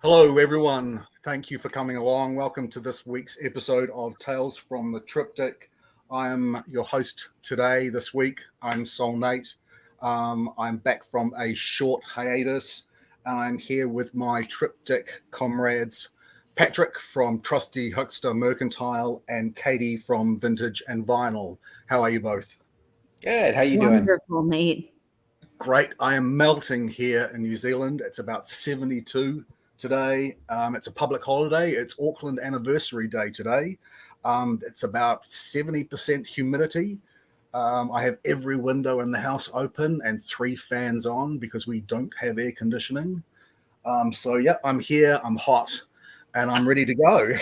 Hello, everyone. Thank you for coming along. Welcome to this week's episode of Tales from the Triptych. I am your host today, this week. I'm Soul Nate. I'm back from a short hiatus, and I'm here with my Triptych comrades, Patrick from Trusty Huckster Mercantile and Katie from Vintage and Vinyl. How are you both? Good. How you doing? Wonderful, Nate. Great. I am melting here in New Zealand. It's about 72 today. It's a public holiday. It's Auckland Anniversary Day today. It's about 70% humidity. I have every window in the house open and 3 fans on because we don't have air conditioning. So, yeah, I'm here. I'm hot and I'm ready to go.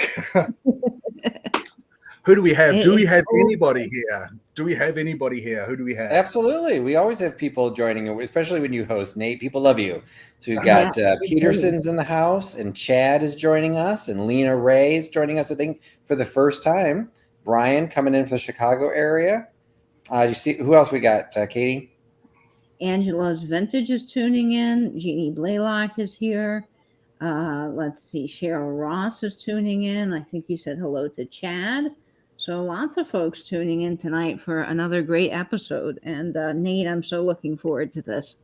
Who do we have? Do we have anybody here? Do we have anybody here? Who do we have? Absolutely. We always have people joining, especially when you host, Nate. People love you. So we've got Peterson's in the house, and Chad is joining us, and Lena Ray is joining us, I think, for the first time. Brian coming in from the Chicago area. Do you see who else we got, Katie? Angela's Vintage is tuning in. Jeannie Blaylock is here. Let's see. Cheryl Ross is tuning in. I think you said hello to Chad. So lots of folks tuning in tonight for another great episode. And Nate, I'm so looking forward to this.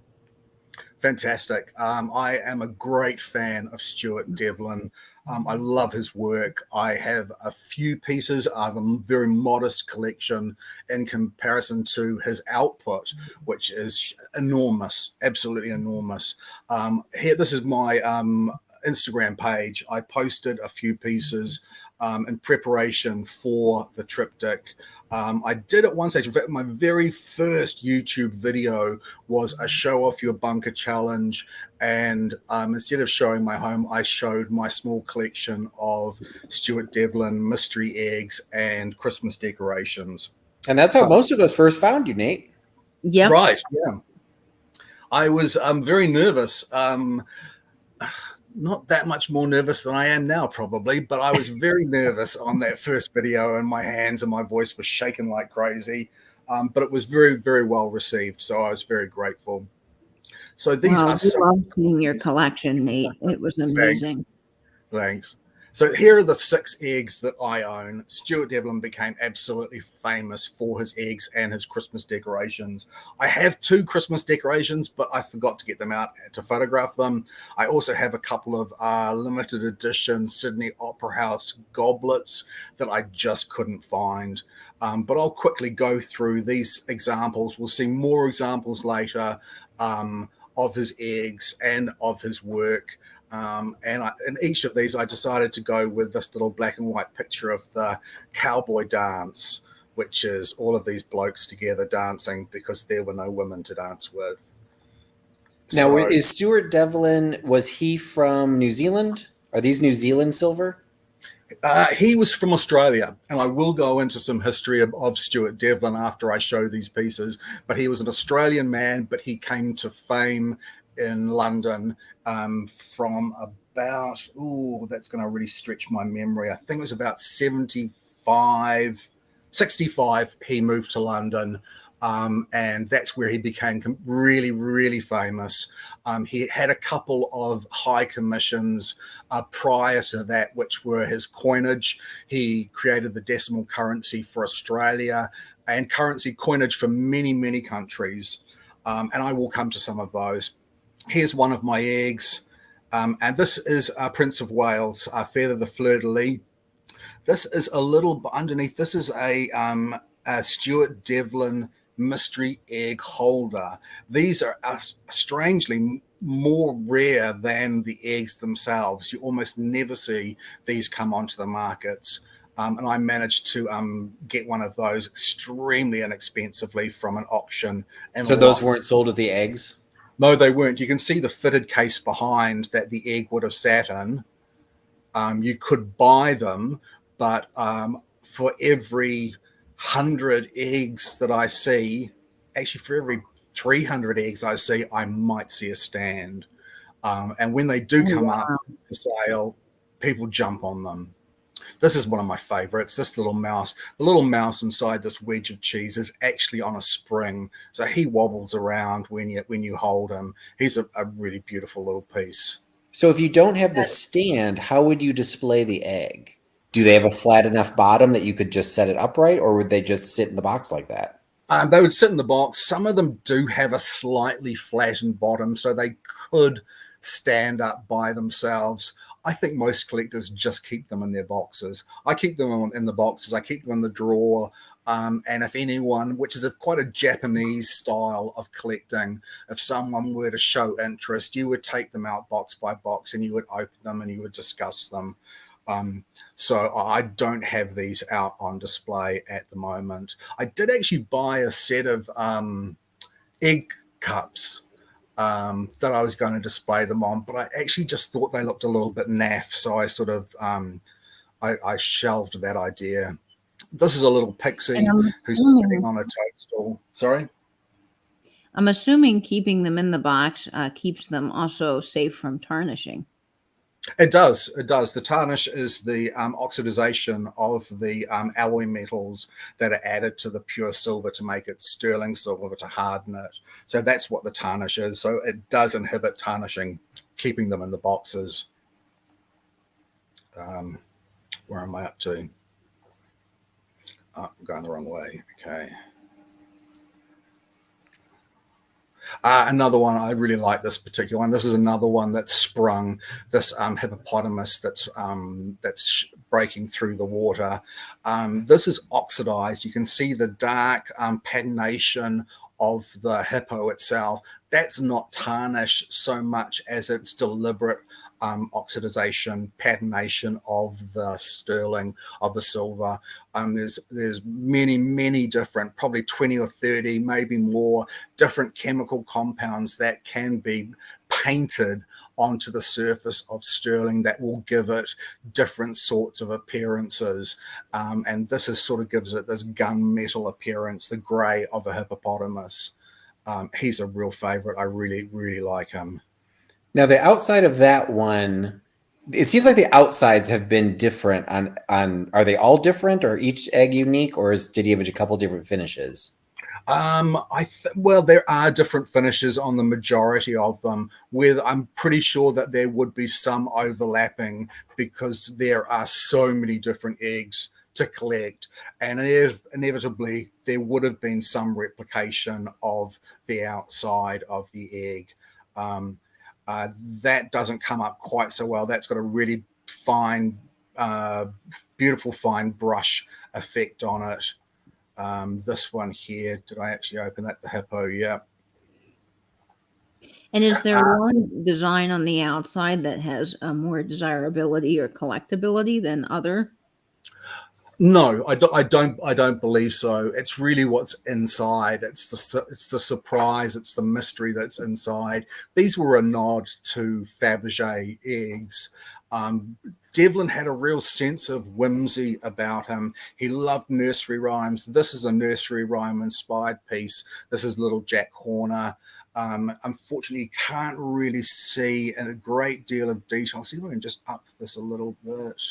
Fantastic. I am a great fan of Stuart Devlin. I love his work. I have a few pieces. I have a very modest collection in comparison to his output, which is enormous, absolutely enormous. Here, this is my Instagram page. I posted a few pieces in preparation for the triptych. I did it one stage. In fact, my very first YouTube video was a show off your bunker challenge. And instead of showing my home, I showed my small collection of Stuart Devlin mystery eggs and Christmas decorations. And that's how most of us first found you, Nate. Yeah. Right. Yeah. I was very nervous. Not that much more nervous than I am now, probably, but I was very nervous on that first video, and my hands and my voice were shaking like crazy. But it was very, very well received, so I was very grateful. So these are. We love seeing your collection, Nate. It was amazing. Thanks. So here are the 6 eggs that I own. Stuart Devlin became absolutely famous for his eggs and his Christmas decorations. I have 2 Christmas decorations, but I forgot to get them out to photograph them. I also have a couple of limited edition Sydney Opera House goblets that I just couldn't find. But I'll quickly go through these examples. We'll see more examples later of his eggs and of his work. In each of these, I decided to go with this little black and white picture of the cowboy dance, which is all of these blokes together dancing because there were no women to dance with. Now, is Stuart Devlin, was he from New Zealand? Are these New Zealand silver? He was from Australia, and I will go into some history of Stuart Devlin after I show these pieces, but he was an Australian man, but he came to fame in London from about, that's going to really stretch my memory. I think it was about 65 he moved to London, and that's where he became really, really famous. He had a couple of high commissions prior to that, which were his coinage. He created the decimal currency for Australia and currency coinage for many, many countries, and I will come to some of those. Here's one of my eggs, and this is Prince of Wales, Feather the Fleur-de-lis. This is a little underneath. This is a Stuart Devlin mystery egg holder. These are strangely more rare than the eggs themselves. You almost never see these come onto the markets. And I managed to get one of those extremely inexpensively from an auction. So those weren't sold with the eggs? No, they weren't. You can see the fitted case behind that the egg would have sat in. You could buy them, but for every 100 eggs that I see, actually for every 300 eggs I see, I might see a stand. And when they do come up for sale, people jump on them. This is one of my favorites, this little mouse. The little mouse inside this wedge of cheese is actually on a spring. So he wobbles around when you hold him. He's a really beautiful little piece. So if you don't have the stand, how would you display the egg? Do they have a flat enough bottom that you could just set it upright, or would they just sit in the box like that? They would sit in the box. Some of them do have a slightly flattened bottom, so they could stand up by themselves. I think most collectors just keep them in their boxes. I keep them in the boxes. I keep them in the drawer. And if anyone, which is quite a Japanese style of collecting, if someone were to show interest, you would take them out box by box and you would open them and you would discuss them. So I don't have these out on display at the moment. I did actually buy a set of egg cups that I was going to display them on, but I actually just thought they looked a little bit naff, so I sort of I shelved that idea. This is a little pixie who's sitting on a toadstool. Sorry? I'm assuming keeping them in the box keeps them also safe from tarnishing. It does. It does. The tarnish is the oxidization of the alloy metals that are added to the pure silver to make it sterling silver to harden it. So that's what the tarnish is. So it does inhibit tarnishing, keeping them in the boxes. Where am I up to? Oh, I'm going the wrong way. Okay. Another one, I really like this particular one. This is another one that's sprung, this hippopotamus that's breaking through the water. This is oxidized. You can see the dark patination of the hippo itself. That's not tarnished so much as it's deliberate oxidization, patination of the sterling, of the silver. There's many different, probably 20 or 30, maybe more, different chemical compounds that can be painted onto the surface of sterling that will give it different sorts of appearances. And this is sort of gives it this gunmetal appearance, the gray of a hippopotamus. He's a real favorite. I really like him. Now, the outside of that one, it seems like the outsides have been different on are they all different, or each egg unique, or did he have a couple different finishes? Well, there are different finishes on the majority of them, where I'm pretty sure that there would be some overlapping because there are so many different eggs to collect, and inevitably there would have been some replication of the outside of the egg. That doesn't come up quite so well. That's got a really fine, beautiful fine brush effect on it. This one here, did I actually open that? The hippo, yeah. And is there one design on the outside that has a more desirability or collectability than other? No, I don't believe so. It's really what's inside. It's the surprise. It's the mystery that's inside. These were a nod to Fabergé eggs. Devlin had a real sense of whimsy about him. He loved nursery rhymes. This is a nursery rhyme inspired piece. This is Little Jack Horner. Unfortunately, you can't really see in a great deal of detail. See if I can just up this a little bit.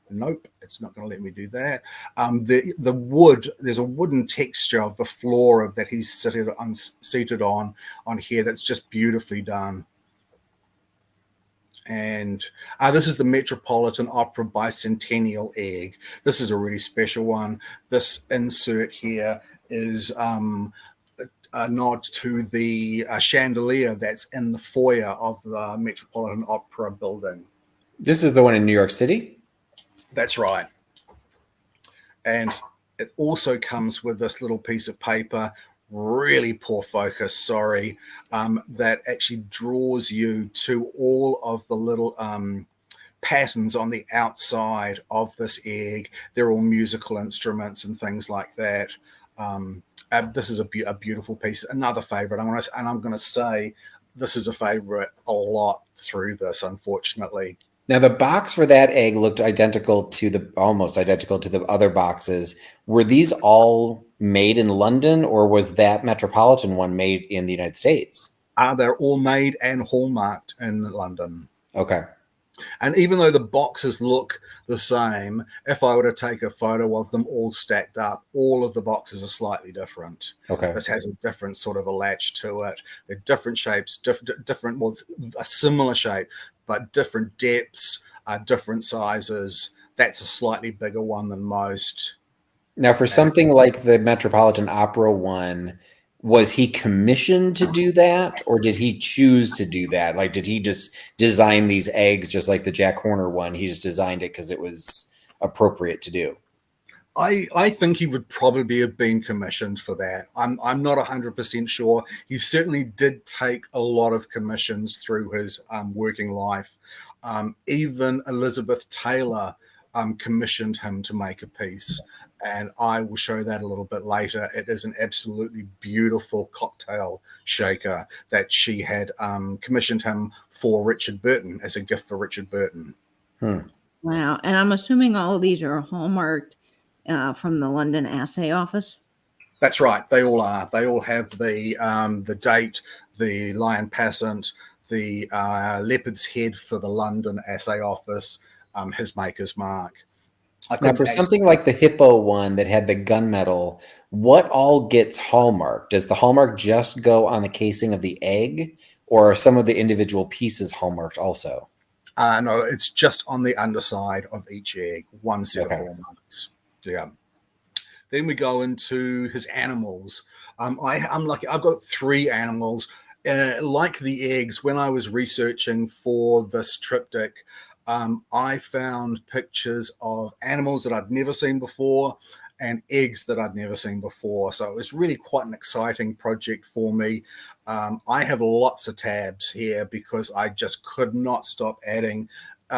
Nope, it's not going to let me do that. The wood, there's a wooden texture of the floor of that he's seated on here that's just beautifully done. And this is the Metropolitan Opera Bicentennial egg. This is a really special one. This insert here is a nod to the chandelier that's in the foyer of the Metropolitan Opera building. This is the one in New York City? That's right. And it also comes with this little piece of paper, really poor focus, sorry, that actually draws you to all of the little patterns on the outside of this egg. They're all musical instruments and things like that. This is a beautiful piece. Another favorite. I'm going to say this is a favorite a lot through this, unfortunately. Now, the box for that egg looked almost identical to the other boxes. Were these all made in London, or was that Metropolitan one made in the United States? They're all made and hallmarked in London. Okay. And even though the boxes look the same, if I were to take a photo of them all stacked up, all of the boxes are slightly different. Okay. This has a different sort of a latch to it. They're different shapes, different, well, a similar shape, but different depths, different sizes. That's a slightly bigger one than most. Now, for something like the Metropolitan Opera one, was he commissioned to do that, or did he choose to do that? Like, did he just design these eggs just like the Jack Horner one? He just designed it because it was appropriate to do. I think he would probably have been commissioned for that. I'm not 100% sure. He certainly did take a lot of commissions through his working life. Even Elizabeth Taylor commissioned him to make a piece, and I will show that a little bit later. It is an absolutely beautiful cocktail shaker that she had commissioned him for Richard Burton as a gift for Richard Burton. Wow. And I'm assuming all of these are hallmarked from the London Assay Office. That's right. They all are. They all have the date, the lion passant, the leopard's head for the London Assay Office, his maker's mark. Now, for something like the hippo one that had the gunmetal, what all gets hallmarked? Does the hallmark just go on the casing of the egg, or are some of the individual pieces hallmarked also? No, it's just on the underside of each egg, one set of hallmarks. Yeah. Then we go into his animals. I'm lucky. I've got 3 animals. Like the eggs, when I was researching for this triptych, I found pictures of animals that I'd never seen before and eggs that I'd never seen before. So it was really quite an exciting project for me. I have lots of tabs here because I just could not stop adding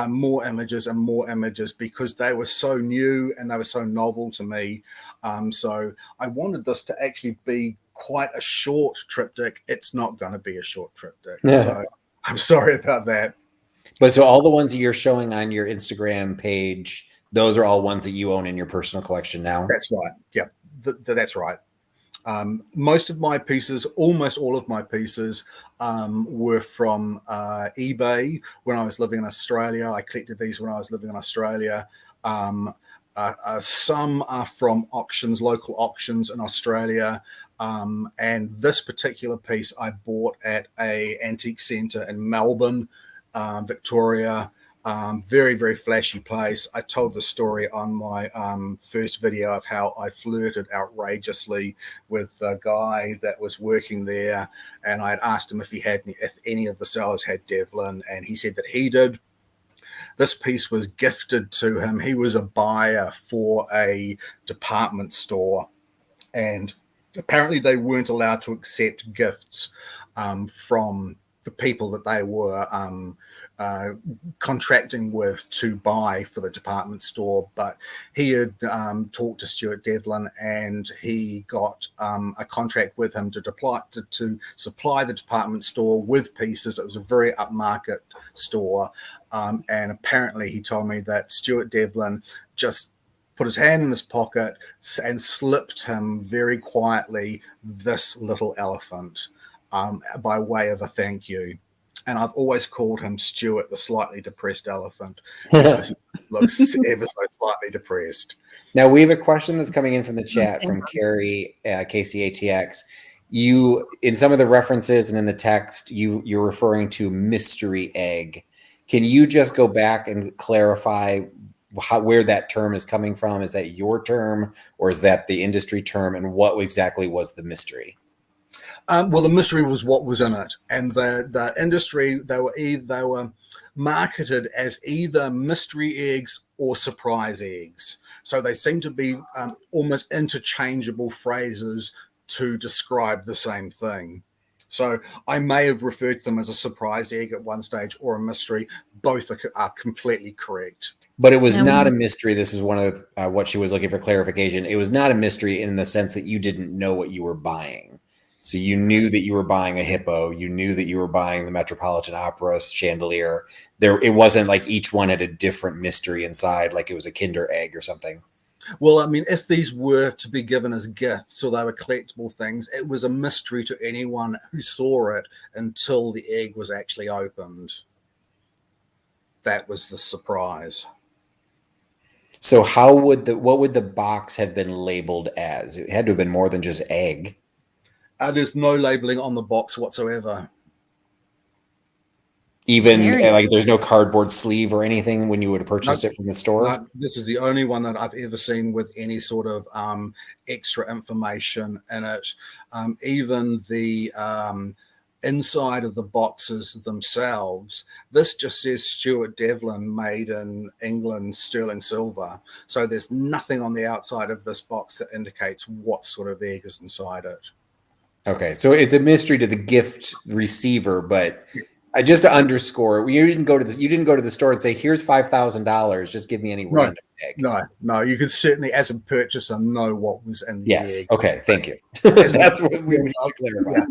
more images and more images because they were so new and they were so novel to me. So I wanted this to actually be quite a short triptych. It's not going to be a short triptych. Yeah. So I'm sorry about that. But so all the ones that you're showing on your Instagram page, those are all ones that you own in your personal collection now? That's right. Yep, that's right. Most of my pieces, almost all of my pieces, were from eBay when I was living in Australia. I collected these when I was living in Australia. Some are from auctions, local auctions in Australia. And this particular piece I bought at an antique centre in Melbourne, Victoria. Very, very flashy place. I told the story on my first video of how I flirted outrageously with a guy that was working there, and I had asked him if any of the sellers had Devlin, and he said that he did. This piece was gifted to him. He was a buyer for a department store, and apparently they weren't allowed to accept gifts from the people that they were contracting with to buy for the department store. But he had talked to Stuart Devlin, and he got a contract with him to supply the department store with pieces. It was a very upmarket store. And apparently he told me that Stuart Devlin just put his hand in his pocket and slipped him very quietly this little elephant by way of a thank you. And I've always called him Stuart the slightly depressed elephant because he looks ever so slightly depressed. Now, we have a question that's coming in from the chat from Carrie, KCATX. You, in some of the references and in the text, you're referring to mystery egg. Can you just go back and clarify where that term is coming from? Is that your term, or is that the industry term? And what exactly was the mystery? Well, the mystery was what was in it, and the industry, they were marketed as either mystery eggs or surprise eggs. So they seem to be almost interchangeable phrases to describe the same thing. So I may have referred to them as a surprise egg at one stage or a mystery. Both are completely correct. But it was not a mystery. This is one of what she was looking for clarification. It was not a mystery in the sense that you didn't know what you were buying. So you knew that you were buying a hippo. You knew that you were buying the Metropolitan Opera chandelier. It wasn't like each one had a different mystery inside, like it was a Kinder egg or something. Well, I mean, if these were to be given as gifts or they were collectible things, it was a mystery to anyone who saw it until the egg was actually opened. that was the surprise. So what would the box have been labeled as? It had to have been more than just egg. There's no labeling on the box whatsoever. Even like there's no cardboard sleeve or anything when you would have purchased it from the store? No, this is the only one that I've ever seen with any sort of extra information in it. Even the inside of the boxes themselves, this just says Stuart Devlin, made in England, sterling silver. So there's nothing on the outside of this box that indicates what sort of egg is inside it. Okay, so it's a mystery to the gift receiver, but just to underscore, you didn't go to the store and say, "Here's $5,000. Just give me any random egg." No. You could certainly, as a purchaser, know what was in the egg. Okay, thank you. That's what we need to clarify. Yeah.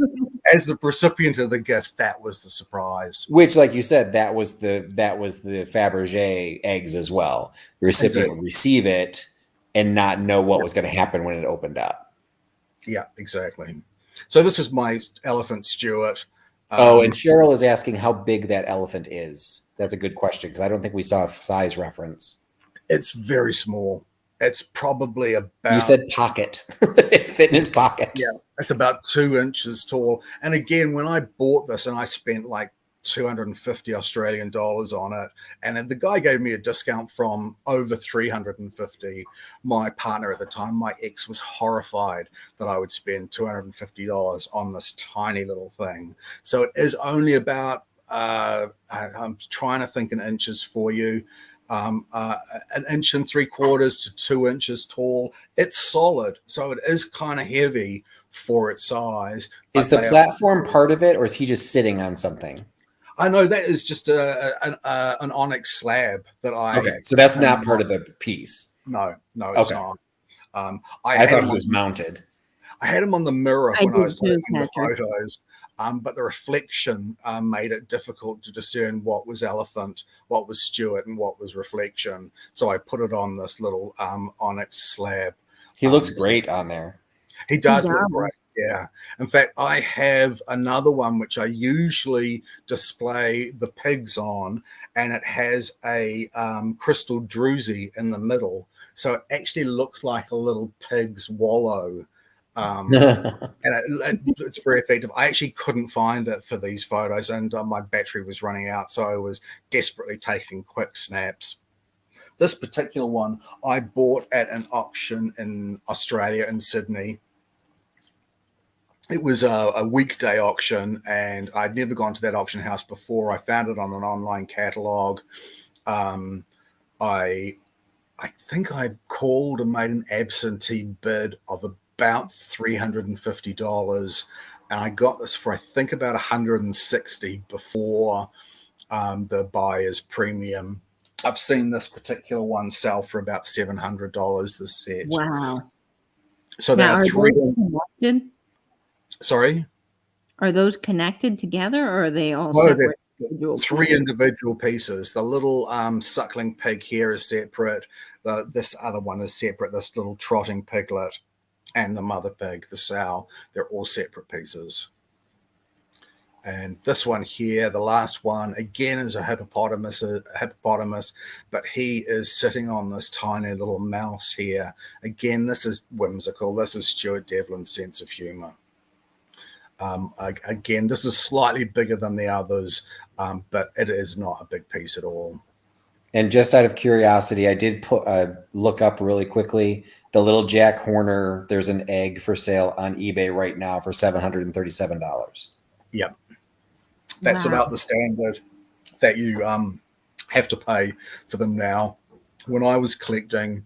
As the recipient of the gift, that was the surprise. Which, like you said, that was the Fabergé eggs as well. The recipient would receive it and not know what was going to happen when it opened up. Yeah, exactly. So this is my elephant, Stuart. And Cheryl is asking how big that elephant is. That's a good question because I don't think we saw a size reference. It's very small. It's probably about... You said pocket. It fit in his pocket. Yeah, it's about 2 inches tall. And again, when I bought this, and I spent like 250 Australian dollars on it, and the guy gave me a discount from over 350. My partner at the time, my ex, was horrified that I would spend $250 on this tiny little thing. So it is only about I'm trying to think in inches for you, 1 inch and 3/4 to 2 inches tall. It's solid, so it is kind of heavy for its size. Is the platform part of it, or is he just sitting on something? I know that is just an onyx slab that I... Okay, so that's not part of the piece. No, it's not. I thought it was mounted. I had him on the mirror when I was taking the Patrick. photos, but the reflection made it difficult to discern what was elephant, what was Stuart, and what was reflection. So I put it on this little onyx slab. He looks great on there. He does look great. Yeah. In fact, I have another one which I usually display the pigs on, and it has a crystal druzy in the middle. So it actually looks like a little pig's wallow. And it's very effective. I actually couldn't find it for these photos, and my battery was running out, so I was desperately taking quick snaps. This particular one I bought at an auction in Australia, in Sydney. It was a weekday auction, and I'd never gone to that auction house before. I found it on an online catalog. I think I called and made an absentee bid of about $350, and I got this for I think about $160 before the buyer's premium. I've seen this particular one sell for about $700 this set. Wow. So there are three. Connected? Sorry? Are those connected together, or are they all separate? Individual three pieces? Individual pieces. The little suckling pig here is separate. This other one is separate. This little trotting piglet and the mother pig, the sow, they're all separate pieces. And this one here, the last one, again is a hippopotamus, but he is sitting on this tiny little mouse here. Again, this is whimsical. This is Stuart Devlin's sense of humor. Again, this is slightly bigger than the others, but it is not a big piece at all. And just out of curiosity, I did look up really quickly. The little Jack Horner, there's an egg for sale on eBay right now for $737. Yep. That's about the standard that you have to pay for them now. When I was collecting,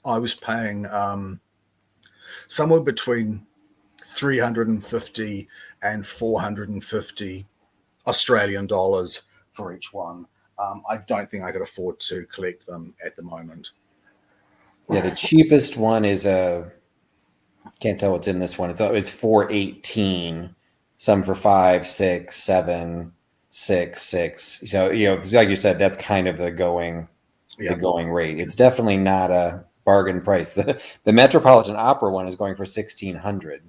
I was paying somewhere between 350 and 450 Australian dollars for each one. I don't think I could afford to collect them at the moment. Yeah, the cheapest one is can't tell what's in this one. It's $418. Some for 5, 6, 7, 6, 6. So like you said, that's kind of the going rate. It's definitely not a bargain price. The Metropolitan Opera one is going for $1,600.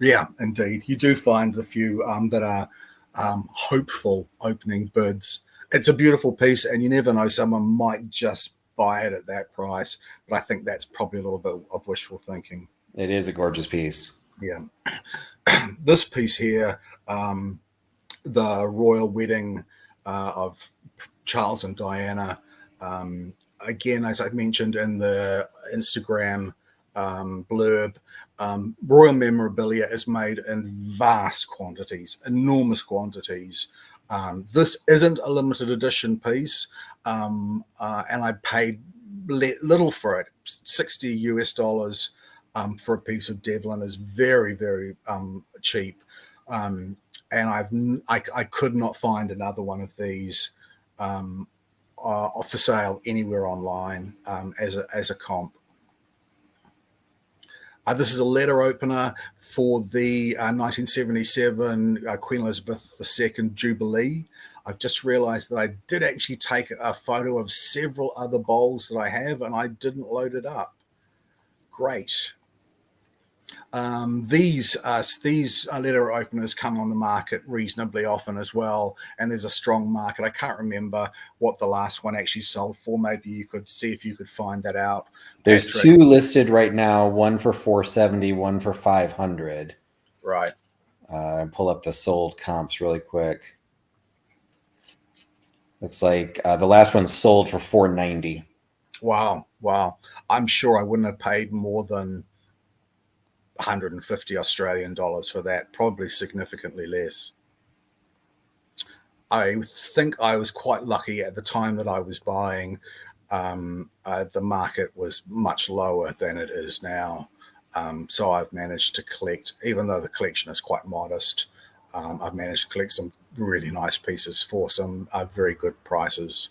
Yeah, indeed. You do find a few that are hopeful opening bids It's a beautiful piece, and you never know, someone might just buy it at that price. But I think that's probably a little bit of wishful thinking. It is a gorgeous piece. Yeah. This piece here, the royal wedding of Charles and Diana. Again, as I mentioned in the Instagram blurb, royal memorabilia is made in vast quantities, enormous quantities. This isn't a limited edition piece, and I paid little for it. 60 US dollars for a piece of Devlin is very, very cheap. And I could not find another one of these for sale anywhere online as a comp. This is a letter opener for the 1977 Queen Elizabeth II Jubilee. I've just realized that I did actually take a photo of several other bowls that I have, and I didn't load it up. Great. These letter openers come on the market reasonably often as well, and there's a strong market. I can't remember what the last one actually sold for. Maybe you could see if you could find that out. There's Patrick. 2 listed right now, one for $470, one for $500. Right. Pull up the sold comps really quick. Looks like the last one sold for $490. Wow. I'm sure I wouldn't have paid more than 150 Australian dollars for that, probably significantly less. I think I was quite lucky at the time that I was buying. The market was much lower than it is now. So I've managed to collect, even though the collection is quite modest, I've managed to collect some really nice pieces for some very good prices.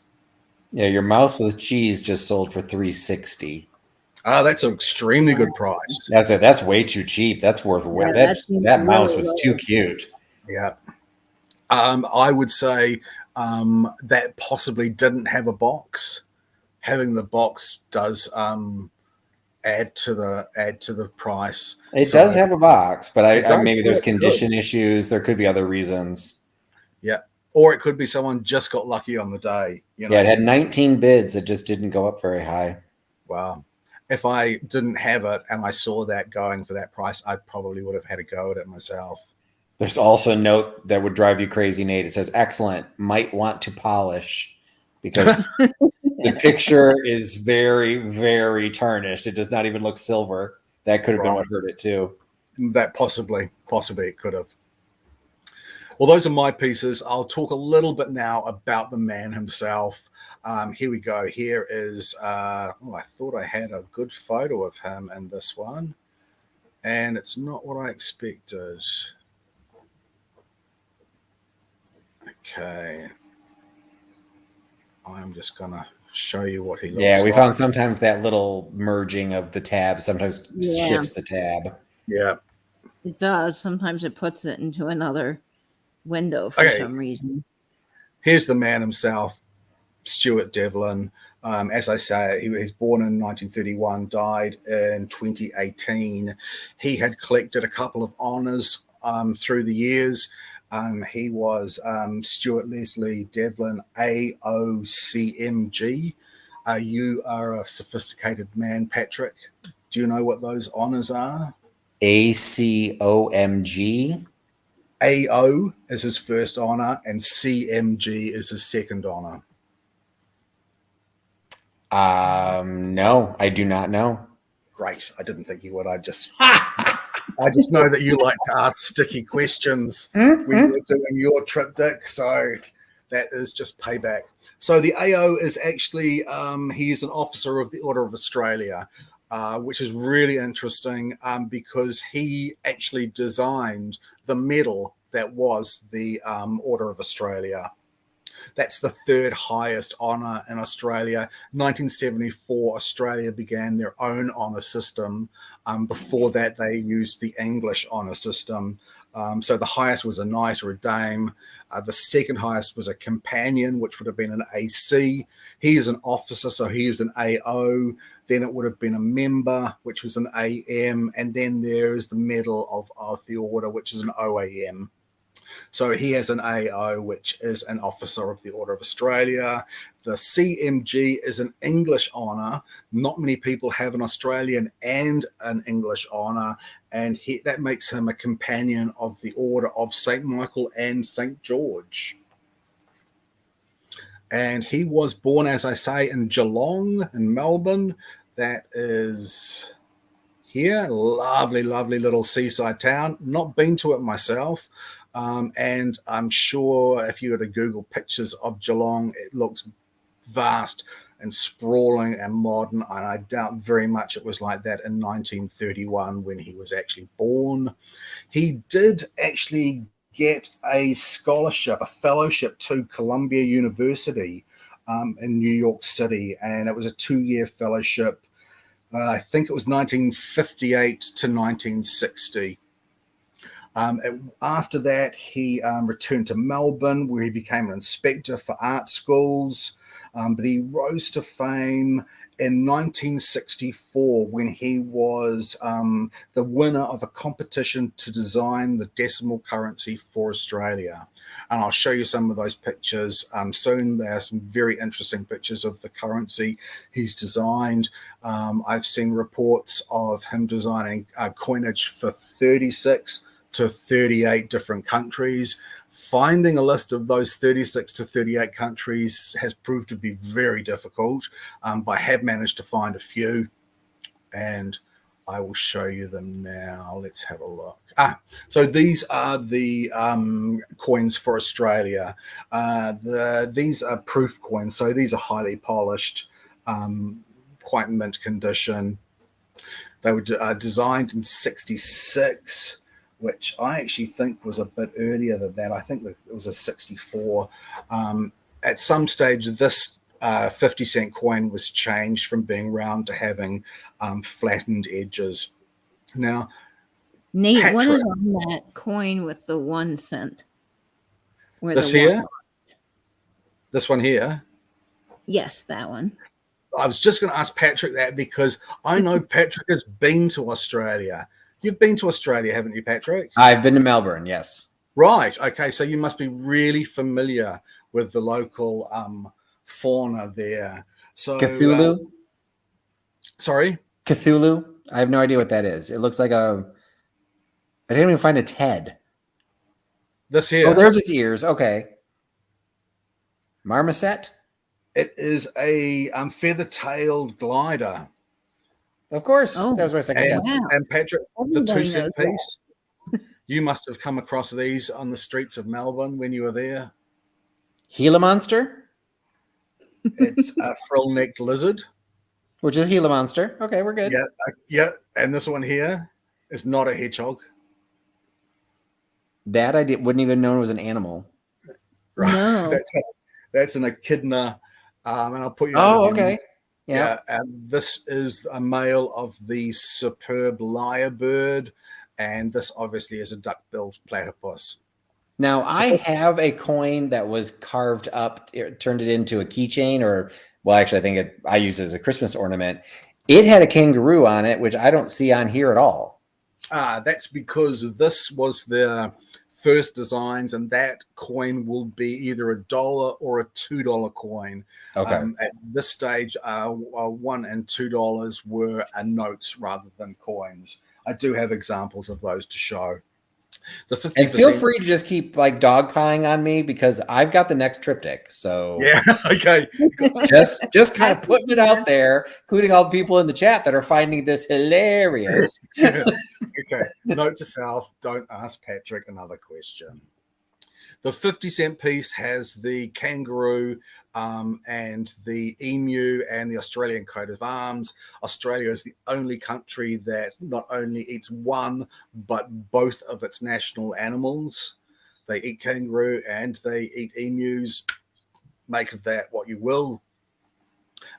Yeah, your mouse with cheese just sold for $360. That's an extremely good price. That's way too cheap. That's worth Yeah, that mouse really was low. too cute. Yeah. I would say that possibly didn't have a box. Having the box does add to the price. It does have a box, but I maybe there's It's condition good. issues. There could be other reasons. Yeah. Or it could be someone just got lucky on the day. You know? Yeah, it had 19 bids. It just didn't go up very high. Wow. If I didn't have it and I saw that going for that price, I probably would have had a go at it myself. There's also a note that would drive you crazy, Nate. It says, excellent, might want to polish, because the picture is very, very tarnished. It does not even look silver. That could have been what hurt it too. That possibly it could have. Well, those are my pieces. I'll talk a little bit now about the man himself. Here we go. Here is, I thought I had a good photo of him in this one, and it's not what I expected. Okay. I'm just going to show you what he looks like. Yeah, we found sometimes that little merging of the tabs sometimes shifts the tab. Yeah. It does. Sometimes it puts it into another window for some reason. Here's the man himself, Stuart Devlin. As I say, he was born in 1931, died in 2018. He had collected a couple of honors through the years. He was Stuart Leslie Devlin, AOCMG. You are a sophisticated man, Patrick. Do you know what those honors are? ACOMG. AO is his first honor, and CMG is his second honor. No, I do not know. Great. I didn't think you would. I just know that you like to ask sticky questions when you're doing your triptych, so that is just payback. So the AO is actually, he is an officer of the Order of Australia, which is really interesting because he actually designed the medal that was the Order of Australia. That's the third highest honour in Australia. 1974, Australia began their own honour system. Before that, they used the English honour system. So the highest was a knight or a dame. The second highest was a companion, which would have been an AC. He is an officer, so he is an AO. Then it would have been a member, which was an AM. And then there is the Medal of the Order, which is an OAM. So he has an AO, which is an Officer of the Order of Australia. The CMG is an English honour. Not many people have an Australian and an English honour, and that makes him a companion of the Order of St. Michael and St. George. And he was born, as I say, in Geelong, in Melbourne. That is here. Lovely, lovely little seaside town. Not been to it myself. And I'm sure if you were to Google pictures of Geelong, it looks vast and sprawling and modern. And I doubt very much it was like that in 1931 when he was actually born. He did actually get a scholarship, a fellowship to Columbia University in New York City. And it was a 2-year fellowship. I think it was 1958 to 1960. After that, he returned to Melbourne, where he became an inspector for art schools. But he rose to fame in 1964 when he was the winner of a competition to design the decimal currency for Australia. And I'll show you some of those pictures soon. There are some very interesting pictures of the currency he's designed. I've seen reports of him designing coinage for 36 to 38 different countries. Finding a list of those 36 to 38 countries has proved to be very difficult, but I have managed to find a few, and I will show you them now. Let's have a look. So these are the coins for Australia. These are proof coins, so these are highly polished, quite mint condition. They were designed in 66. Which I actually think was a bit earlier than that. I think that it was a 64. At some stage, this 50-cent coin was changed from being round to having flattened edges. Now, Nate, Patrick, what is on that coin with the 1 cent? Where this the here? This one here? Yes, that one. I was just going to ask Patrick that because I know Patrick has been to Australia. You've been to Australia, haven't you, Patrick? I've been to Melbourne, yes. Right. Okay. So you must be really familiar with the local fauna there. So Cthulhu? Sorry? Cthulhu? I have no idea what that is. It looks like I didn't even find its head. This here. Oh, there's its ears. Okay. Marmoset? It is a feather-tailed glider. Of course. Oh, that was my second guess. wow. And Patrick, the Everybody 2-cent knows piece, you must have come across these on the streets of Melbourne when you were there. Gila Monster? It's a frill-necked lizard. Which is Gila Monster. Okay, we're good. Yeah. And this one here is not a hedgehog. That I wouldn't even know it was an animal. Right. No. That's an echidna. And I'll put you. Oh, okay. Yeah. And this is a male of the superb lyrebird. And this obviously is a duck-billed platypus. Now, I have a coin that was carved up, turned it into a keychain, or, well, actually, I think I use it as a Christmas ornament. It had a kangaroo on it, which I don't see on here at all. That's because this was their first designs, and that coin will be either $1 or a $2 coin. Okay. At this stage, $1 and $2 were notes rather than coins. I do have examples of those to show. The 50%. And feel free to just keep like dogpying on me because I've got the next triptych. So yeah, okay. just kind of putting it out there, including all the people in the chat that are finding this hilarious. Okay. Note to self: don't ask Patrick another question. The 50-cent piece has the kangaroo and the emu and the Australian coat of arms. Australia is the only country that not only eats one, but both of its national animals. They eat kangaroo and they eat emus. Make of that what you will.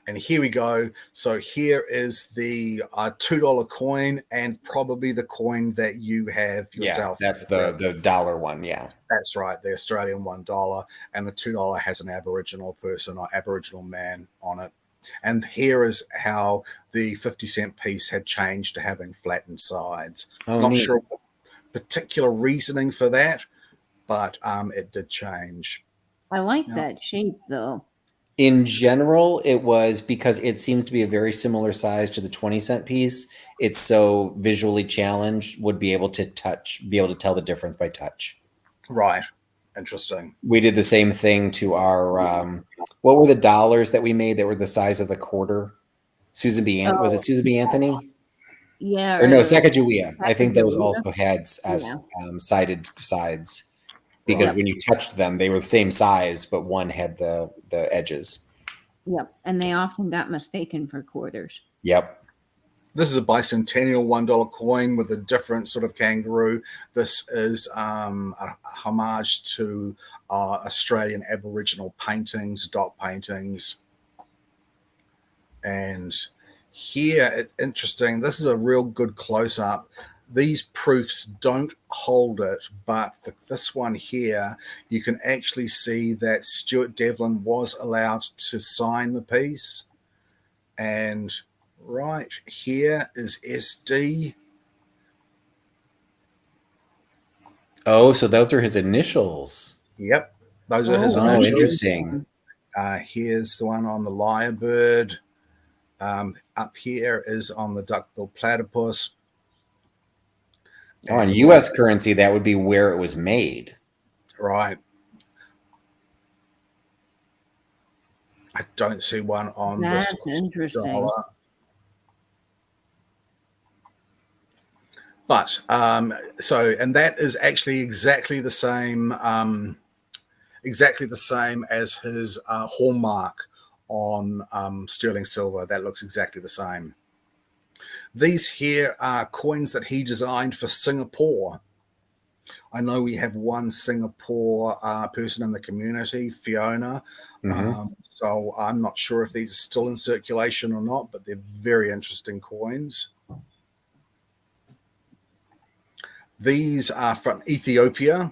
And here we go. So here is the $2 coin and probably the coin that you have yourself. Yeah, that's the dollar one. Yeah, that's right. The Australian $1 and the $2 has an Aboriginal person or Aboriginal man on it. And here is how the 50-cent piece had changed to having flattened sides. Not sure what particular reasoning for that, but it did change. I like that shape, though. In general, it was because it seems to be a very similar size to the 20-cent piece. It's so visually challenged, would be able to tell the difference by touch. Right. Interesting. We did the same thing to our, what were the dollars that we made that were the size of the quarter? Susan B. Was it Susan B. Anthony? Yeah. Or no, Sacagawea. I think those Sacagawea. also had sided sides. Because Yep. when you touched them, they were the same size, but one had the edges. Yep. And they often got mistaken for quarters. Yep. This is a bicentennial $1 coin with a different sort of kangaroo. This is a homage to Australian Aboriginal paintings, dot paintings. And here, it's interesting. This is a real good close-up. These proofs don't hold it, but for this one here, you can actually see that Stuart Devlin was allowed to sign the piece. And right here is SD. Oh, so those are his initials. Yep, those are his Oh, initials. interesting. Here's the one on the lyrebird. Up here is on the duckbill platypus. Oh, in U.S. currency, that would be where it was made. Right. I don't see one on this. That's interesting. Dollar. But and that is actually exactly the same as his hallmark on sterling silver. That looks exactly the same. These here are coins that he designed for Singapore. I know we have one Singapore person in the community, Fiona. So I'm not sure if these are still in circulation or not, but they're very interesting coins. These are from Ethiopia.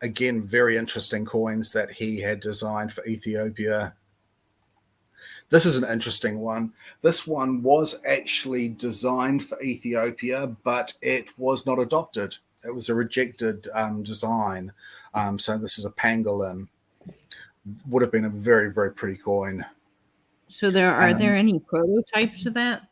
Again, very interesting coins that he had designed for Ethiopia. This is an interesting one. This one was actually designed for Ethiopia, but it was not adopted. It was a rejected design. So this is a pangolin. Would have been a very, very pretty coin. So are there any prototypes of that?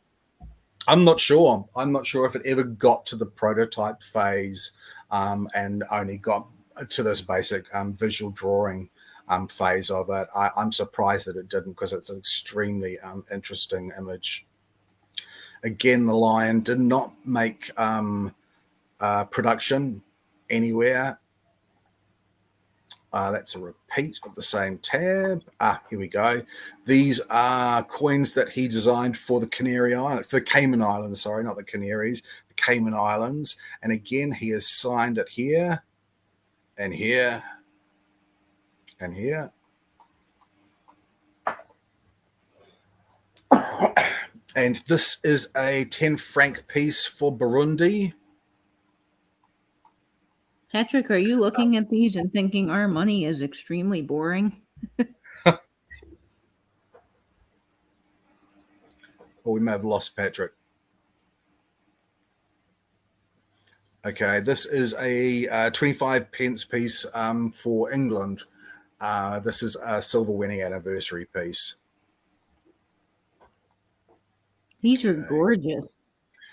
I'm not sure. I'm not sure if it ever got to the prototype phase and only got to this basic visual drawing phase of it. I'm surprised that it didn't, because it's an extremely interesting image. Again, the lion did not make production anywhere. That's a repeat of the same tab. Here we go. These are coins that he designed for the Cayman Islands, sorry, not the Canaries, the Cayman Islands. And again, he has signed it here and here and here. And this is a 10 franc piece for Burundi. Patrick, are you looking at these and thinking our money is extremely boring? Or we may have lost Patrick. Okay, this is a 25 pence piece for England. This is a silver winning anniversary piece. These are gorgeous.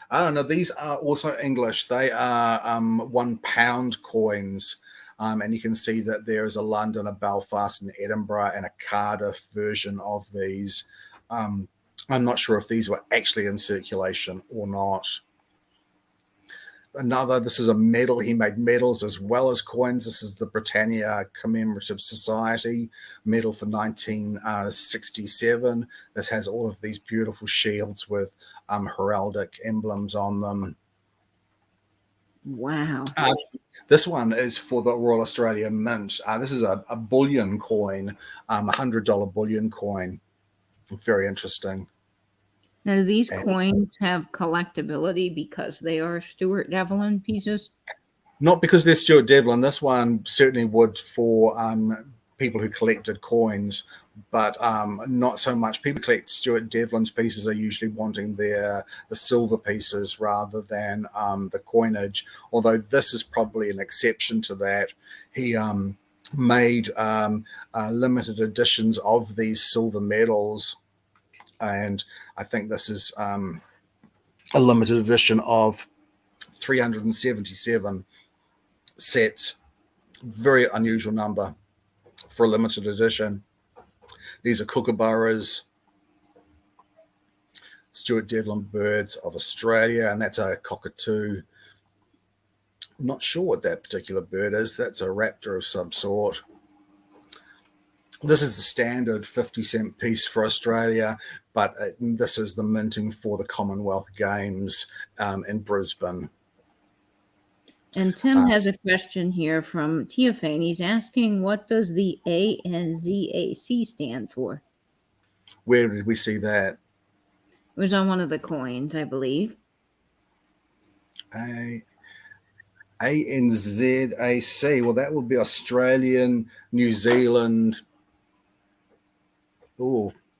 I don't know. These are also English. They are £1 coins. And you can see that there is a London, a Belfast, an Edinburgh, and a Cardiff version of these. I'm not sure if these were actually in circulation or not. This is a medal. He made medals as well as coins. This is the Britannia Commemorative Society medal for 1967. This has all of these beautiful shields with heraldic emblems on them. Wow. This one is for the Royal Australia Mint. This is a bullion coin, $100 bullion coin. Very interesting. Now, do these coins have collectability because they are Stuart Devlin pieces? Not because they're Stuart Devlin. This one certainly would for people who collected coins, but not so much. People collect Stuart Devlin's pieces are usually wanting the silver pieces rather than the coinage, although this is probably an exception to that. He made limited editions of these silver medals, and I think this is a limited edition of 377 sets. Very unusual number for a limited edition. These are kookaburras, Stuart Devlin birds of Australia, and that's a cockatoo. I'm not sure what that particular bird is. That's a raptor of some sort. This is the standard 50-cent piece for Australia, but this is the minting for the Commonwealth Games in Brisbane. And Tim has a question here from Teofane. He's asking, what does the ANZAC stand for? Where did we see that? It was on one of the coins, I believe. ANZAC. Well, that would be Australian, New Zealand,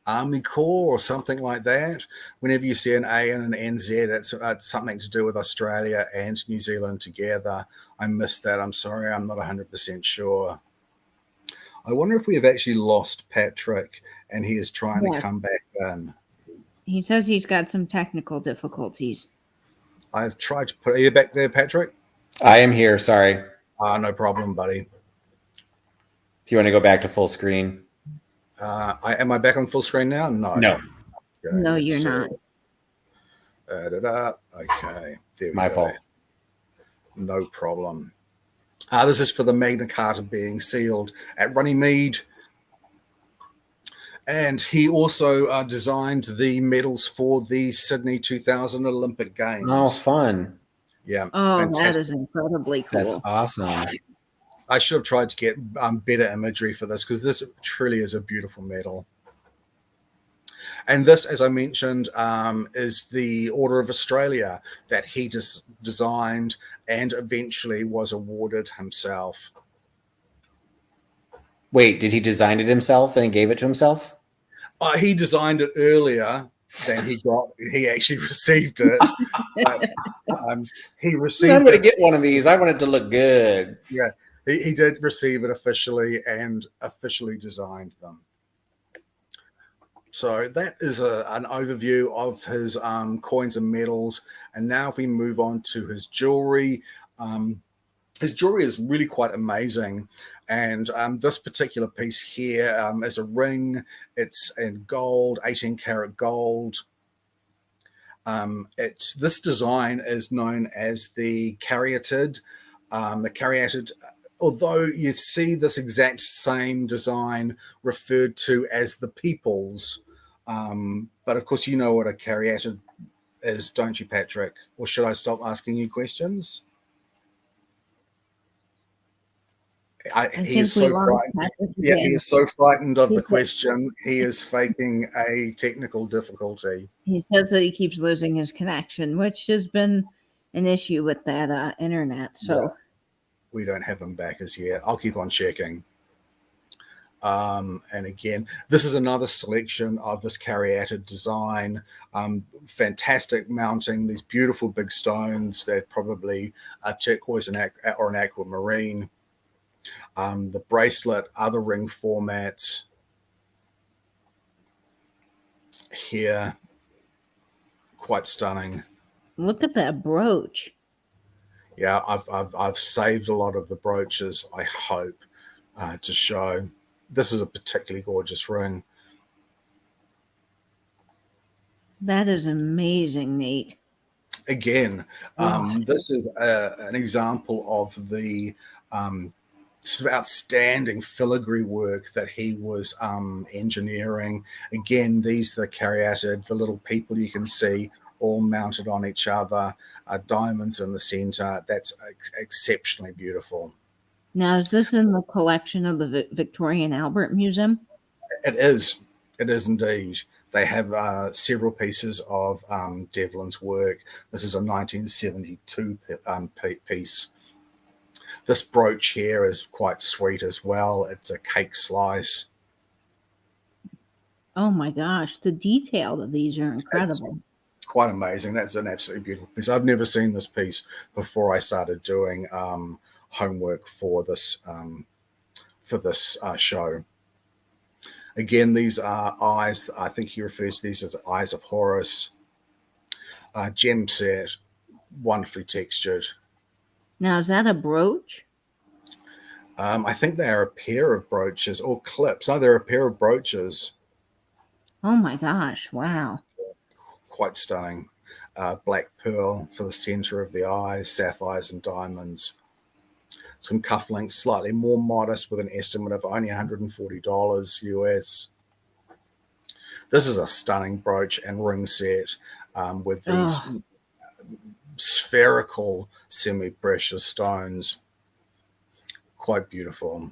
Army Corps or something like that. Whenever you see an A and an NZ, it's something to do with Australia and New Zealand together. I missed that. I'm sorry. I'm not 100% sure. I wonder if we have actually lost Patrick and he is trying to come back in. He says he's got some technical difficulties. I've tried to put... Are you back there, Patrick? I am here. Sorry. No problem, buddy. Do you want to go back to full screen? Am I back on full screen now? No. No. Okay, no, you're not. Okay. There we My go. fault. No problem. This is for the Magna Carta being sealed at Runnymede. And he also designed the medals for the Sydney 2000 Olympic Games. Oh, fun. Yeah. Oh, fantastic. that is incredibly cool. That's awesome. I should have tried to get better imagery for this because this truly is a beautiful medal. And this, as I mentioned, is the Order of Australia that he just designed and eventually was awarded himself. Wait, did he design it himself and gave it to himself? He designed it earlier than he actually received it. But, he received I'm going to it. get one of these. I want it to look good. Yeah, he did receive it officially and officially designed them. So that is an overview of his coins and medals. And now if we move on to his jewelry, is really quite amazing. And this particular piece here is a ring. It's in gold, 18 karat gold. This design is known as the caryatid. The caryatid, although you see this exact same design referred to as the peoples, but of course you know what a caryatid is, don't you, Patrick? Or should I stop asking you questions? He is so frightened. Yeah, he is so frightened of the question. He is faking a technical difficulty. He says that he keeps losing his connection, which has been an issue with that internet. So yeah. We don't have him back as yet. I'll keep on checking. And again, this is another selection of this caryatid design. Fantastic mounting, these beautiful big stones. They're probably a turquoise or an aquamarine. The bracelet, other ring formats here, quite stunning. Look at that brooch. Yeah, I've saved a lot of the brooches, I hope, to show. This is a particularly gorgeous ring. That is amazing, Nate. Again, this is an example of the sort of outstanding filigree work that he was engineering. Again, these are the caryatid, the little people you can see all mounted on each other, diamonds in the center. That's exceptionally beautiful. Now, is this in the collection of the Victoria and Albert Museum? It is. It is indeed. They have several pieces of Devlin's work. This is a 1972 piece. This brooch here is quite sweet as well. It's a cake slice. Oh my gosh, the detail of these are incredible. Quite amazing. That's an absolutely beautiful piece. I've never seen this piece before I started doing homework for this show. Again, these are eyes. I think he refers to these as eyes of Horus. Gem set, wonderfully textured. Now, is that a brooch? I think they are a pair of brooches or clips. Oh, they're a pair of brooches. Oh my gosh, wow. Quite stunning. Black pearl for the center of the eyes, sapphires and diamonds. Some cufflinks, slightly more modest, with an estimate of only $140 US. This is a stunning brooch and ring set with these spherical semi-precious stones. Quite beautiful.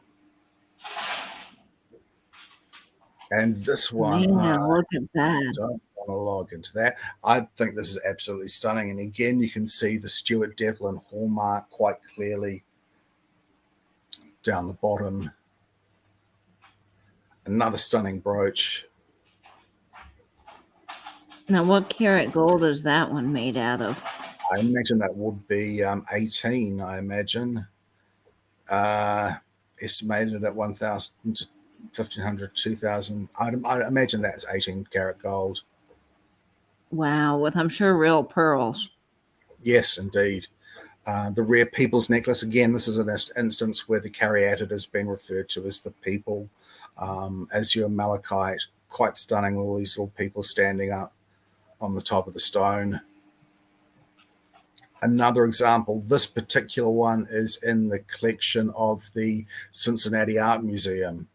And this one, look at that. Don't want to log into that. I think this is absolutely stunning. And again, you can see the Stuart Devlin hallmark quite clearly down the bottom. Another stunning brooch. Now, what karat gold is that one made out of? I imagine that would be 18, I imagine. Estimated at 1,000, 1,500, 2,000. I imagine that's 18 karat gold. Wow, with I'm sure real pearls. Yes, indeed. The rare people's necklace. Again, this is an instance where the caryatid has been referred to as the people. Azure malachite, quite stunning. All these little people standing up on the top of the stone. Another example, this particular one is in the collection of the Cincinnati Art Museum.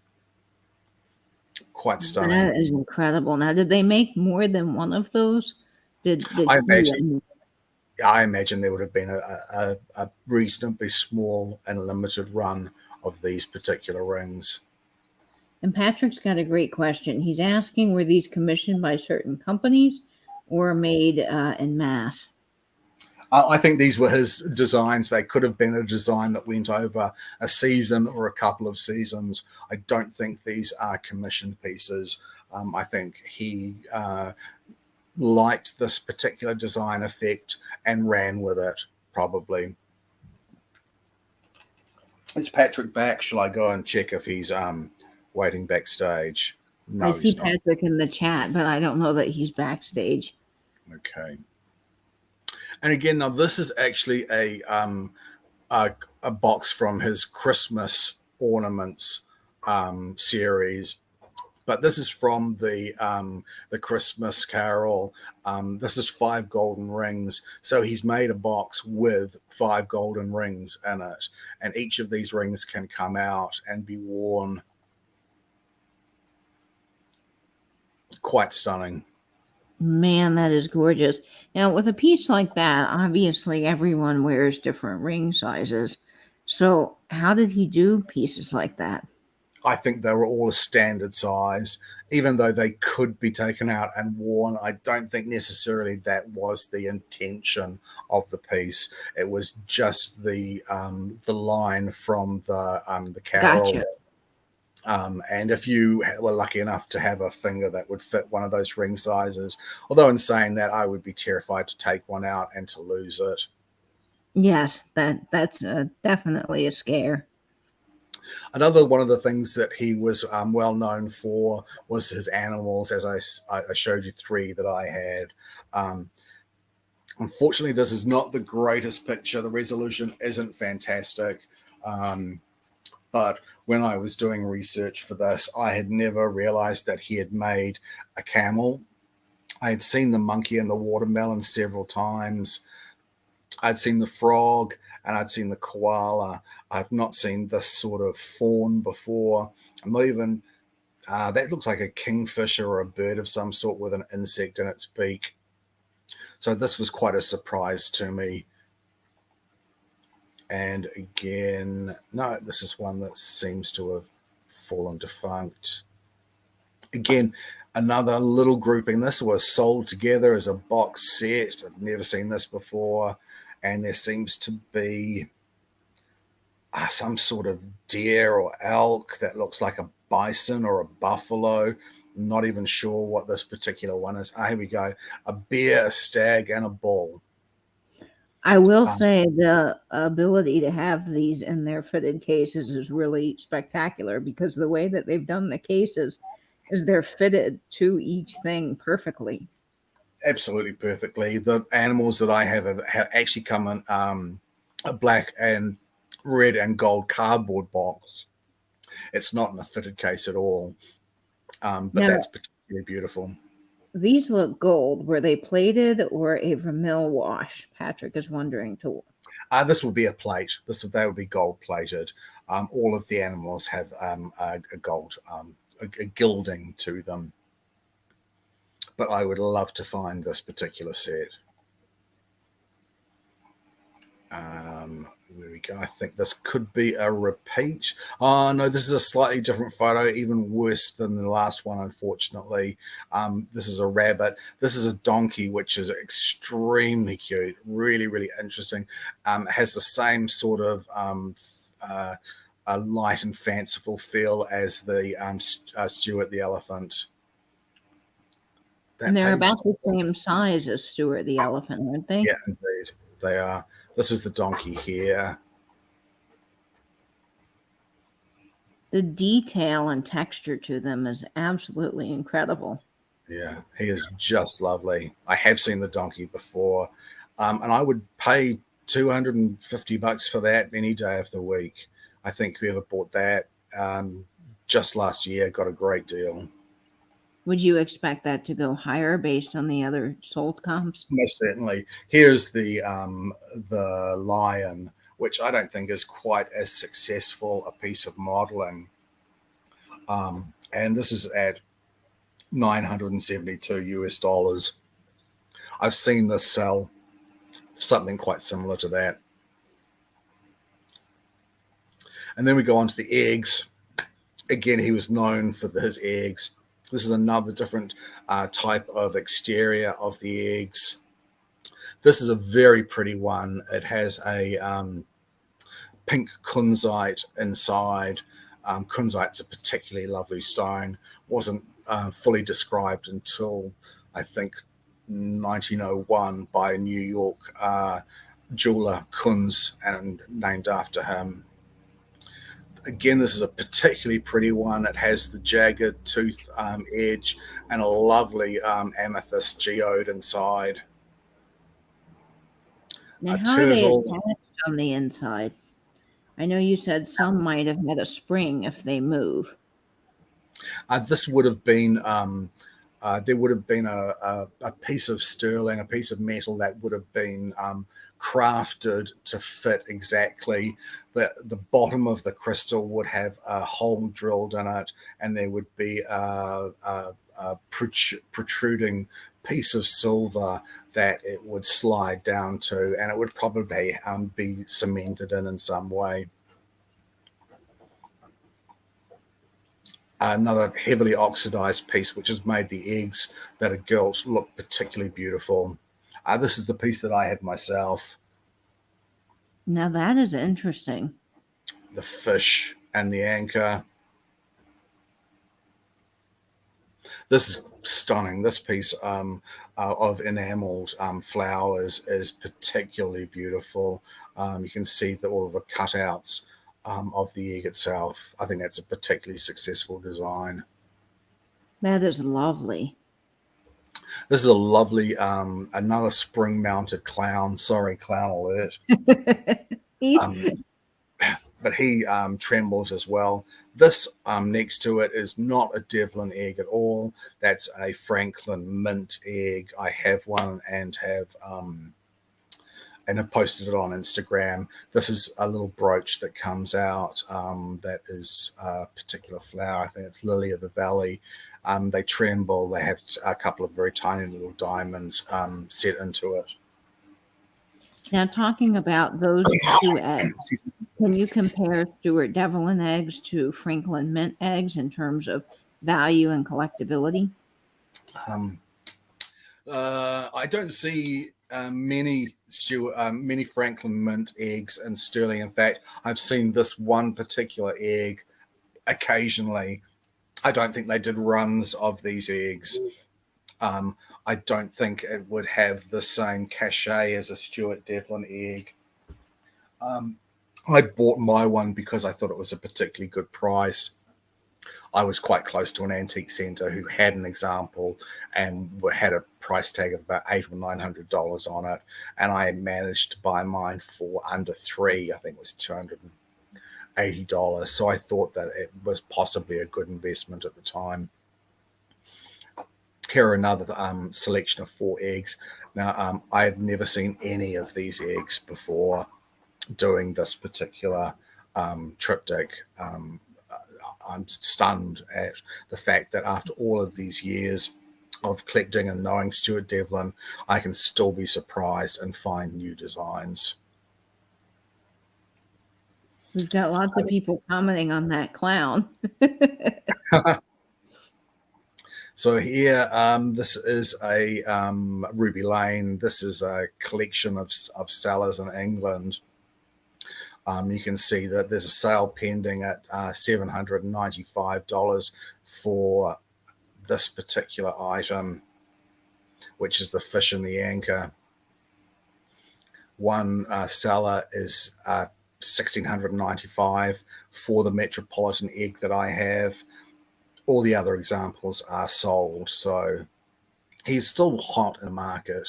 Quite stunning. That is incredible. Now, did they make more than one of those? I imagine there would have been a reasonably small and limited run of these particular rings. And Patrick's got a great question. He's asking, were these commissioned by certain companies or made en masse? I think these were his designs. They could have been a design that went over a season or a couple of seasons. I don't think these are commissioned pieces. I think he liked this particular design effect and ran with it, probably. Is Patrick back? Shall I go and check if he's waiting backstage? No, I see Patrick in the chat, but I don't know that he's backstage. Okay. And again, now this is actually a box from his Christmas ornaments series, but this is from the Christmas Carol. This is 5 golden rings, so he's made a box with 5 golden rings in it, and each of these rings can come out and be worn. Quite stunning. Man, that is gorgeous. Now, with a piece like that, obviously everyone wears different ring sizes. So how did he do pieces like that? I think they were all a standard size, even though they could be taken out and worn. I don't think necessarily that was the intention of the piece. It was just the line from the carol. Gotcha. And if you were lucky enough to have a finger that would fit one of those ring sizes, although in saying that, I would be terrified to take one out and to lose it. Yes, that's definitely a scare. Another one of the things that he was well known for was his animals, as I showed you 3 that I had. Unfortunately, this is not the greatest picture. The resolution isn't fantastic. But when I was doing research for this, I had never realized that he had made a camel. I had seen the monkey and the watermelon several times. I'd seen the frog and I'd seen the koala. I've not seen this sort of fawn before. I'm not even, that looks like a kingfisher or a bird of some sort with an insect in its beak. So this was quite a surprise to me. And again, no, this is one that seems to have fallen defunct. Again, another little grouping. This was sold together as a box set. I've never seen this before. And there seems to be some sort of deer or elk that looks like a bison or a buffalo. Not even sure what this particular one is. Here we go. A bear, a stag, and a bull. I will say the ability to have these in their fitted cases is really spectacular, because the way that they've done the cases is they're fitted to each thing perfectly. Absolutely perfectly. The animals that I have actually come in a black and red and gold cardboard box. It's not in a fitted case at all, but Now, that's particularly beautiful. these look gold. Were they plated or a vermil wash? Patrick is wondering too. This will be a plate. They will be gold plated. All of the animals have a gold, a gilding to them. But I would love to find this particular set. Where we go. I think this could be a repeat. Oh no, this is a slightly different photo, even worse than the last one, unfortunately. This is a rabbit. This is a donkey, which is extremely cute, really, really interesting. It has the same sort of a light and fanciful feel as the Stuart the elephant. And they're about the same size as Stuart the elephant, aren't they? Yeah, indeed. They are. This is the donkey here. The detail and texture to them is absolutely incredible. Yeah, he is just lovely. I have seen the donkey before, and I would pay $250 for that any day of the week. I think whoever bought that just last year got a great deal. Would you expect that to go higher based on the other sold comps? Most certainly. Here's the lion, which I don't think is quite as successful a piece of modeling. And this is at $972 US. I've seen this sell something quite similar to that. And then we go on to the eggs. Again, he was known for his eggs. This is another different type of exterior of the eggs. This is a very pretty one. It has a pink kunzite inside. Kunzite's a particularly lovely stone. Wasn't fully described until, I think, 1901 by New York jeweler Kunz, and named after him. Again, this is a particularly pretty one. It has the jagged tooth edge and a lovely amethyst geode inside. Now, how are they attached on the inside? I know you said some might have had a spring if they move. This would have been there would have been a piece of sterling, a piece of metal that would have been crafted to fit exactly. The bottom of the crystal would have a hole drilled in it, and there would be a protruding piece of silver that it would slide down to, and it would probably be cemented in some way. Another heavily oxidized piece, which has made the eggs that are gilt look particularly beautiful. This is the piece that I have myself. Now that is interesting. The fish and the anchor. This is stunning. This piece of enameled flowers is particularly beautiful. You can see all of the cutouts of the egg itself. I think that's a particularly successful design. That is lovely. This is a lovely, another spring-mounted clown. Sorry, clown alert. But he trembles as well. This next to it is not a Devlin egg at all. That's a Franklin mint egg. I have one and have posted it on Instagram. This is a little brooch that comes out that is a particular flower. I think it's Lily of the Valley. They tremble. They have a couple of very tiny little diamonds set into it. Now, talking about those two eggs, can you compare Stuart Devlin eggs to Franklin mint eggs in terms of value and collectability? I don't see many Franklin mint eggs in sterling. In fact, I've seen this one particular egg occasionally, I don't think they did runs of these eggs. I don't think it would have the same cachet as a Stuart Devlin egg. I bought my one because I thought it was a particularly good price. I was quite close to an antique centre who had an example and had a price tag of about $800 or $900 on it, and I managed to buy mine for under $3. I think it was $280. So I thought that it was possibly a good investment at the time. Here are another selection of 4 eggs. Now, I had never seen any of these eggs before doing this particular triptych. I'm stunned at the fact that after all of these years of collecting and knowing Stuart Devlin, I can still be surprised and find new designs. We've got lots of people commenting on that clown. So here, this is a Ruby Lane. This is a collection of sellers in England. You can see that there's a sale pending at $795 for this particular item, which is the fish and the anchor. One seller is $1,695 for the Metropolitan egg that I have. All the other examples are sold, so he's still hot in the market.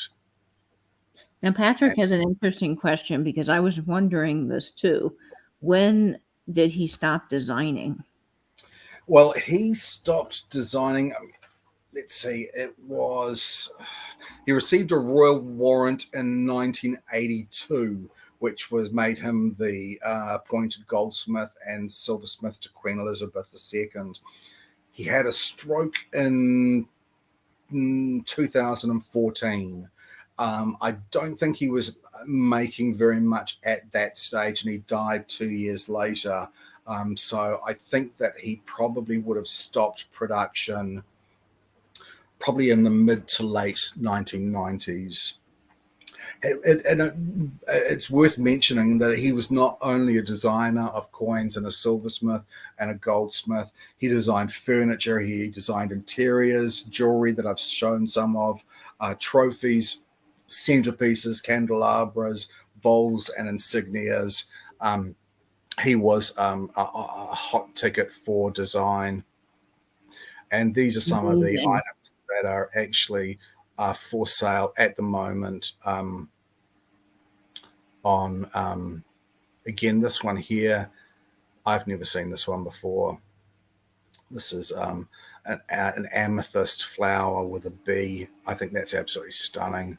Now, Patrick has an interesting question because I was wondering this too. When did he stop designing? Well, he stopped designing. Let's see, he received a royal warrant in 1982, which made him the appointed goldsmith and silversmith to Queen Elizabeth II. He had a stroke in 2014. I don't think he was making very much at that stage, and he died 2 years later. So I think that he probably would have stopped production probably in the mid to late 1990s. It's worth mentioning that he was not only a designer of coins and a silversmith and a goldsmith. He designed furniture, he designed interiors, jewelry that I've shown some of, trophies, centerpieces, candelabras, bowls, and insignias. He was a hot ticket for design. And these are some of the items that are actually for sale at the moment on, again, this one here. I've never seen this one before. This is an amethyst flower with a bee. I think that's absolutely stunning.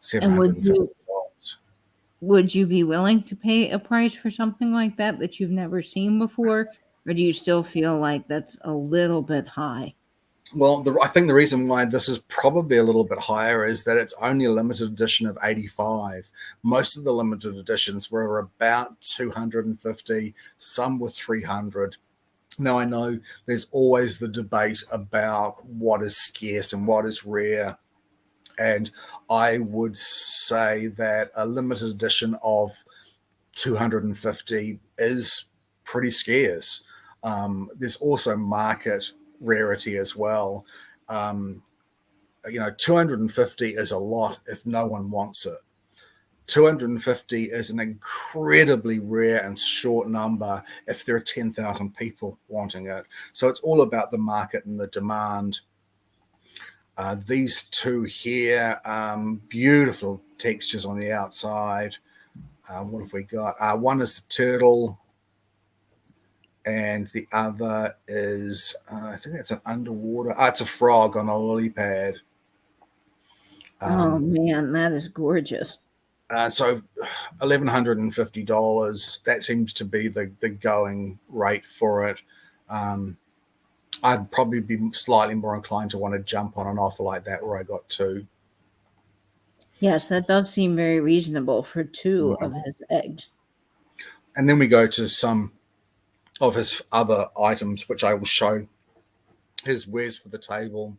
$750. Would you be willing to pay a price for something like that you've never seen before? Or do you still feel like that's a little bit high? Well, I think the reason why this is probably a little bit higher is that it's only a limited edition of 85. Most of the limited editions were about 250, some were 300. Now, I know there's always the debate about what is scarce and what is rare. And I would say that a limited edition of 250 is pretty scarce. There's also market rarity as well. 250 is a lot if no one wants it. 250 is an incredibly rare and short number if there are 10,000 people wanting it. So it's all about the market and the demand. These two here, beautiful textures on the outside. What have we got? One is the turtle, and the other is, I think that's an underwater. It's a frog on a lily pad. Oh man, that is gorgeous. So $1,150. That seems to be the going rate for it. I'd probably be slightly more inclined to want to jump on an offer like that where I got 2. Yes, that does seem very reasonable for 2 of his eggs. And then we go to some of his other items, which I will show. His wares for the table,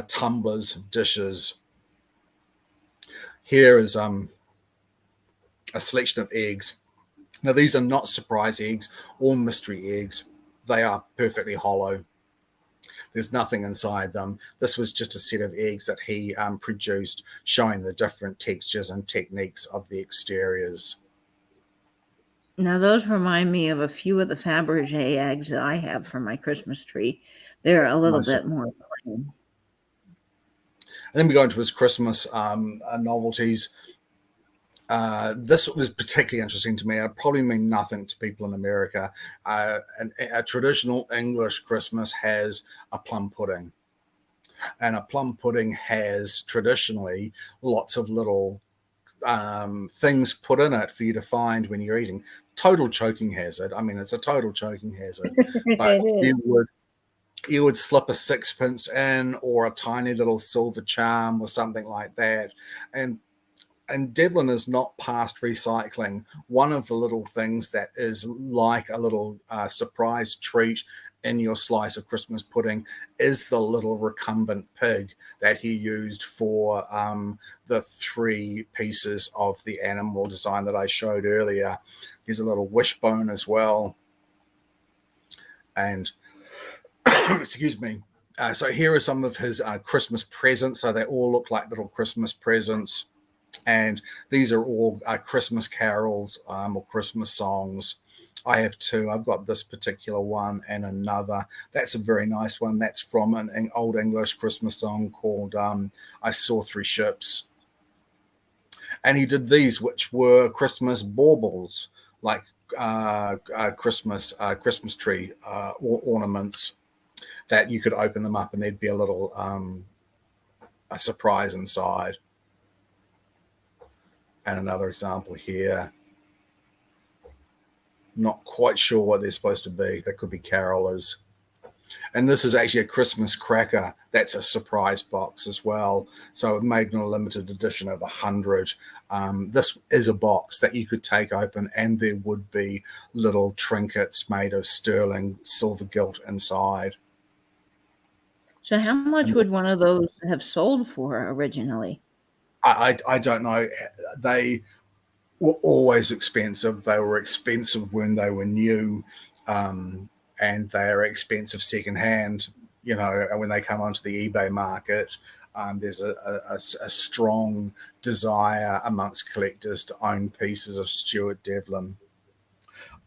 tumblers, dishes. Here is a selection of eggs. Now, these are not surprise eggs or mystery eggs. they are perfectly hollow. There's nothing inside them. This was just a set of eggs that he produced, showing the different textures and techniques of the exteriors. Now, those remind me of a few of the Fabergé eggs that I have for my Christmas tree. They're a little bit more plain. And then we go into his Christmas novelties. This was particularly interesting to me. It probably mean nothing to people in America. A traditional English Christmas has a plum pudding. And a plum pudding has traditionally lots of little things put in it for you to find when you're eating. Total choking hazard. I mean, it's a total choking hazard. But you would slip a sixpence in, or a tiny little silver charm or something like that. And Devlin is not past recycling. One of the little things that is like a little surprise treat in your slice of Christmas pudding is the little recumbent pig that he used for the 3 pieces of the animal design that I showed earlier. There's a little wishbone as well. And excuse me. So here are some of his Christmas presents. So they all look like little Christmas presents. And these are all Christmas carols or Christmas songs. I have 2. I've got this particular one and another. That's a very nice one. That's from an old English Christmas song called I Saw 3 Ships. And he did these, which were Christmas baubles, like Christmas tree ornaments that you could open them up and there'd be a little a surprise inside. And another example here. Not quite sure what they're supposed to be. They could be carolers. And this is actually a Christmas cracker. That's a surprise box as well. So made in a limited edition of 100. This is a box that you could take open, and there would be little trinkets made of sterling silver gilt inside. So how much would one of those have sold for originally? I don't know. They were always expensive. They were expensive when they were new, and they're expensive secondhand. You know, when they come onto the eBay market, there's a strong desire amongst collectors to own pieces of Stuart Devlin.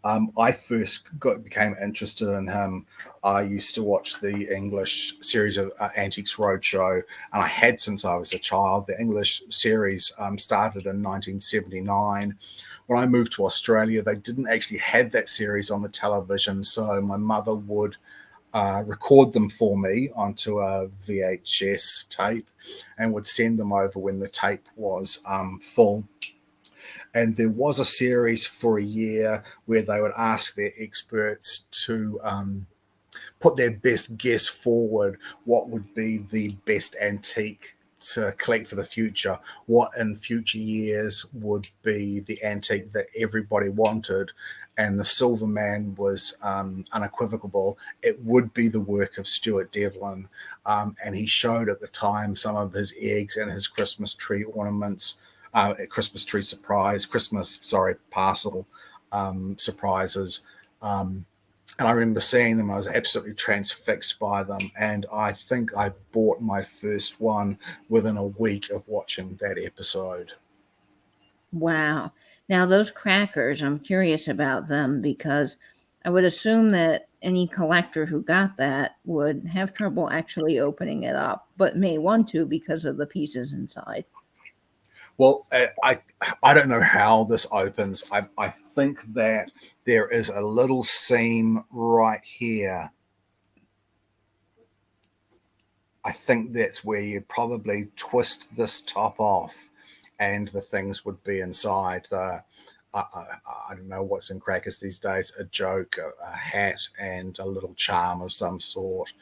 I first became interested in him. I used to watch the English series of Antiques Roadshow, and I had since I was a child. The English series started in 1979. When I moved to Australia, they didn't actually have that series on the television, so my mother would record them for me onto a VHS tape and would send them over when the tape was full. And there was a series for a year where they would ask their experts to put their best guess forward what would be the best antique to collect for the future, what in future years would be the antique that everybody wanted. And the Silver Man was unequivocal. It would be the work of Stuart Devlin. And he showed at the time some of his eggs and his Christmas tree ornaments. Parcel surprises. And I remember seeing them. I was absolutely transfixed by them. And I think I bought my first one within a week of watching that episode. Wow. Now, those crackers, I'm curious about them because I would assume that any collector who got that would have trouble actually opening it up, but may want to because of the pieces inside. Well, I don't know how this opens. I think that there is a little seam right here. I think that's where you probably twist this top off and the things would be inside. I don't know what's in crackers these days, a joke, a hat, and a little charm of some sort.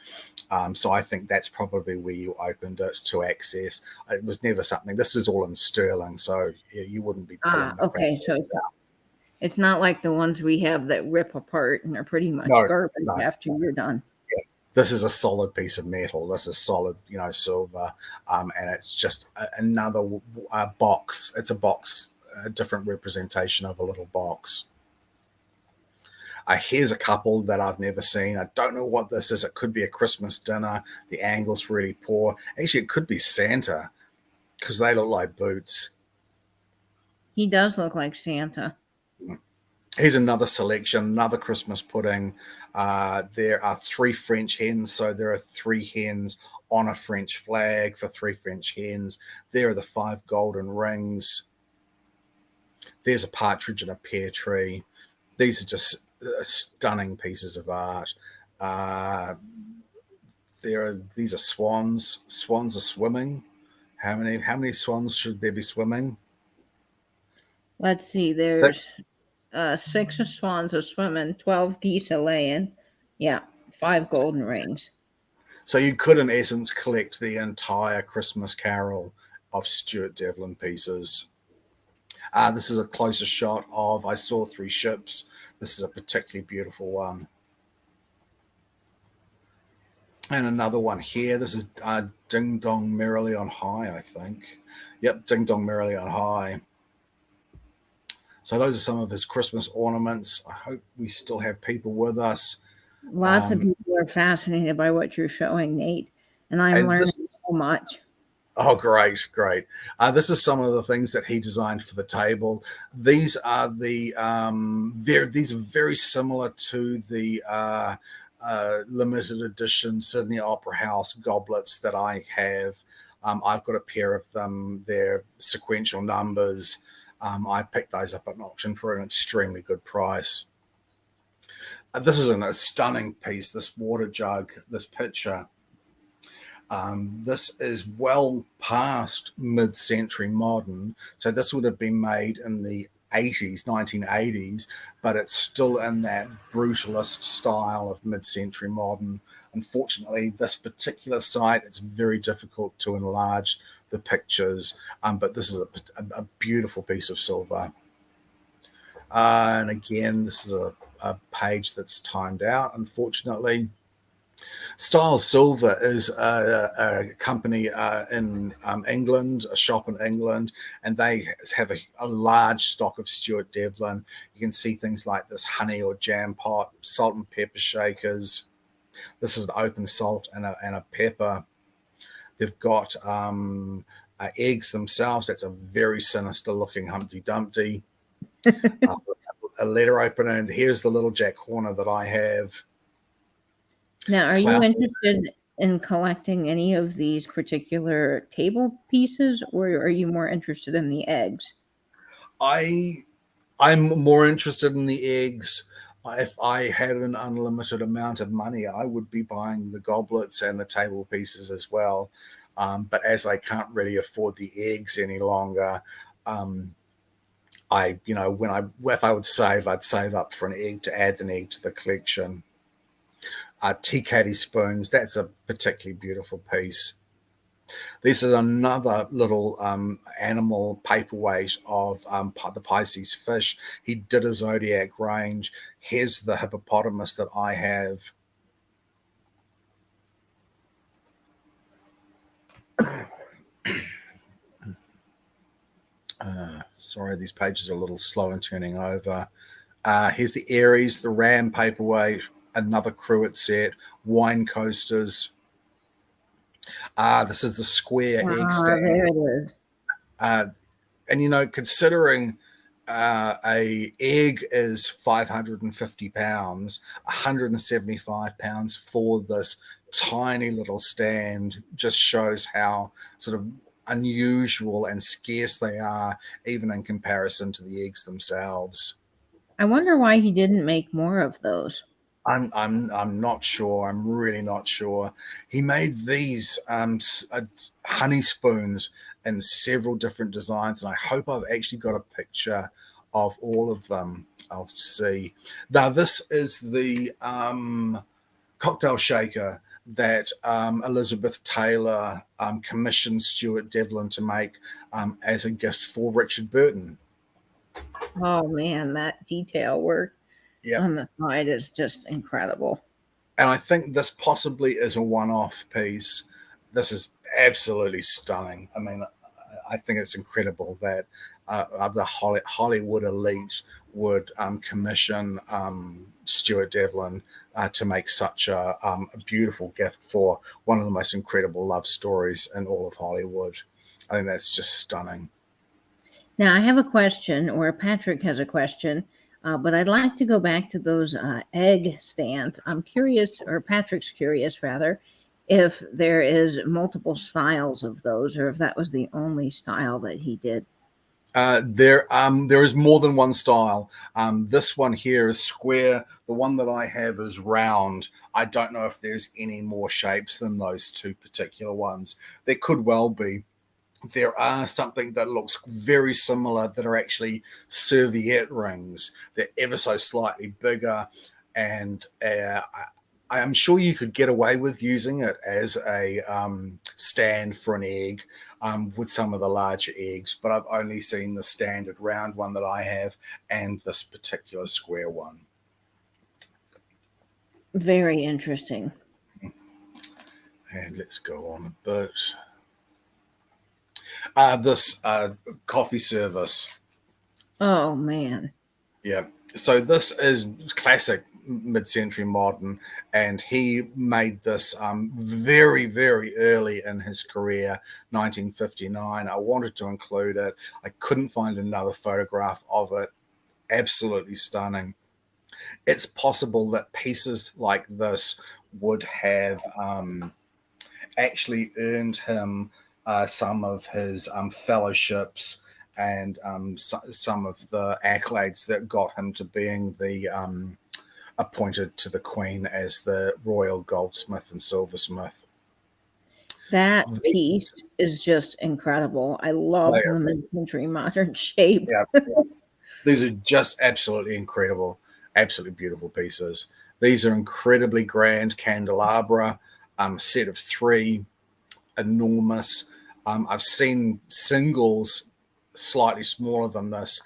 So I think that's probably where you opened it to access. It was never something. This is all in sterling, so you wouldn't be pulling the Okay. So it's not like the ones we have that rip apart and are pretty much garbage after you're done. Yeah. This is a solid piece of metal. This is solid, silver, and it's just another box. It's a box, a different representation of a little box. Here's a couple that I've never seen. I don't know what this is. It could be a Christmas dinner. The angle's really poor. Actually, it could be Santa because they look like boots. He does look like Santa. Here's another selection, another Christmas pudding. There are 3 French hens, so there are 3 hens on a French flag for 3 French hens. There are the 5 golden rings. There's a partridge in a pear tree. These are just stunning pieces of art. These are swans. Swans are swimming. How many swans should there be swimming? Let's see. There's 6 swans are swimming, 12 geese are laying. Yeah, 5 golden rings. So you could, in essence, collect the entire Christmas Carol of Stuart Devlin pieces. This is a closer shot of I Saw 3 Ships. This is a particularly beautiful one. And another one here. This is Ding Dong Merrily on High, I think. Yep, Ding Dong Merrily on High. So those are some of his Christmas ornaments. I hope we still have people with us. Lots of people are fascinated by what you're showing, Nate, and I'm learning so much. Oh, great. This is some of the things that he designed for the table. These are these are very similar to the limited edition Sydney Opera House goblets that I have. I've got a pair of them. They're sequential numbers. I picked those up at an auction for an extremely good price. This is a stunning piece, this water jug, this pitcher. This is well past mid-century modern. So this would have been made in the 1980s, but it's still in that brutalist style of mid-century modern. Unfortunately, this particular site, it's very difficult to enlarge the pictures, but this is a beautiful piece of silver. And again, this is a page that's timed out, unfortunately. Style Silver is a company in England, a shop in England, and they have a large stock of Stuart Devlin. You can see things like this honey or jam pot, salt and pepper shakers. This is an open salt and a pepper. They've got eggs themselves. That's a very sinister looking Humpty Dumpty. A letter opener, and here's the little Jack Horner that I have. Now, are you interested in collecting any of these particular table pieces, or are you more interested in the eggs? I'm more interested in the eggs. If I had an unlimited amount of money, I would be buying the goblets and the table pieces as well. But as I can't really afford the eggs any longer, if I would save, I'd save up for an egg to add an egg to the collection. Tea caddy spoons, that's a particularly beautiful piece. This is another little animal paperweight of the Pisces fish. He did a zodiac range. Here's the hippopotamus that I have. Sorry, these pages are a little slow in turning over. Here's the Aries, the Ram paperweight, another cruet set, wine coasters. This is the square egg stand. There it is. And considering a egg is 550 pounds, 175 pounds for this tiny little stand just shows how sort of unusual and scarce they are, even in comparison to the eggs themselves. I wonder why he didn't make more of those. I'm not sure. I'm really not sure. He made these honey spoons in several different designs, and I hope I've actually got a picture of all of them. I'll see. Now, this is the cocktail shaker that Elizabeth Taylor commissioned Stuart Devlin to make as a gift for Richard Burton. Oh man, that detail work on the side is just incredible. And I think this possibly is a one-off piece. This is absolutely stunning. I mean, I think it's incredible that the Hollywood elite would commission Stuart Devlin to make such a beautiful gift for one of the most incredible love stories in all of Hollywood. I think that's just stunning. Now, I have a question, or Patrick has a question, but I'd like to go back to those egg stands. I'm curious, or Patrick's curious rather, if there is multiple styles of those, or if that was the only style that he did. There is more than one style. This one here is square. The one that I have is round. I don't know if there's any more shapes than those two particular ones. There could well be. There are something that looks very similar that are actually serviette rings. They're ever so slightly bigger, and I am sure you could get away with using it as a stand for an egg with some of the larger eggs, but I've only seen the standard round one that I have and this particular square one. Very interesting. And let's go on a bit. This coffee service. Oh, man. Yeah. So this is classic mid-century modern, and he made this very, very early in his career, 1959. I wanted to include it. I couldn't find another photograph of it. Absolutely stunning. It's possible that pieces like this would have actually earned him some of his fellowships and some of the accolades that got him to being the appointed to the Queen as the Royal Goldsmith and Silversmith. That piece is just incredible. I love the mid-century modern shape. Yeah. These are just absolutely incredible, absolutely beautiful pieces. These are incredibly grand candelabra, set of 3, enormous. I've seen singles slightly smaller than this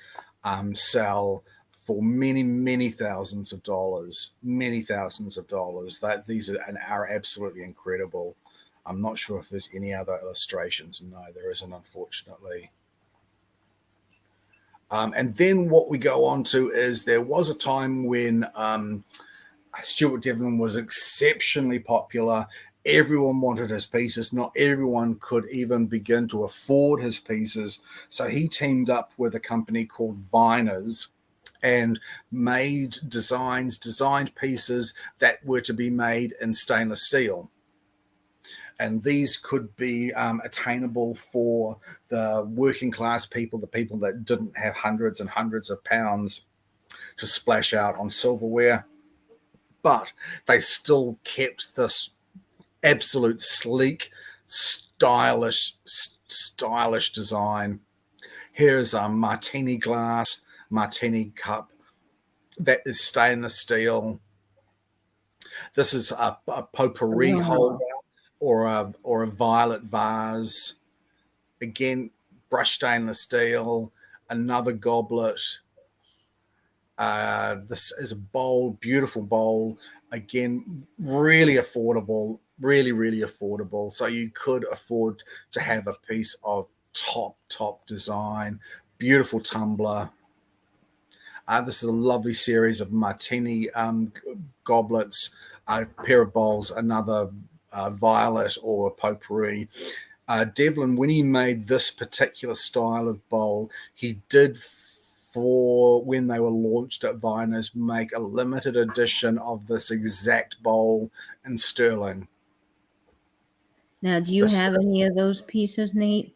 sell for many, many thousands of dollars. That these are absolutely incredible. I'm not sure if there's any other illustrations. No, there isn't, unfortunately. And then what we go on to is there was a time when Stuart Devlin was exceptionally popular. Everyone wanted his pieces. Not everyone could even begin to afford his pieces. So he teamed up with a company called Viners and designed pieces that were to be made in stainless steel. And these could be attainable for the working class people, the people that didn't have hundreds and hundreds of pounds to splash out on silverware. But they still kept this absolute sleek, stylish design. Here's a martini glass, martini cup that is stainless steel. This is a potpourri holder or a violet vase. Again, brushed stainless steel. Another goblet. This is a bowl, beautiful bowl. Again, really affordable, really affordable. So you could afford to have a piece of top design. Beautiful tumbler. This is a lovely series of martini goblets, a pair of bowls, another violet or potpourri. Devlin, when he made this particular style of bowl, he did, for when they were launched at Viners, make a limited edition of this exact bowl in sterling. Now, do you have any of those pieces, Nate?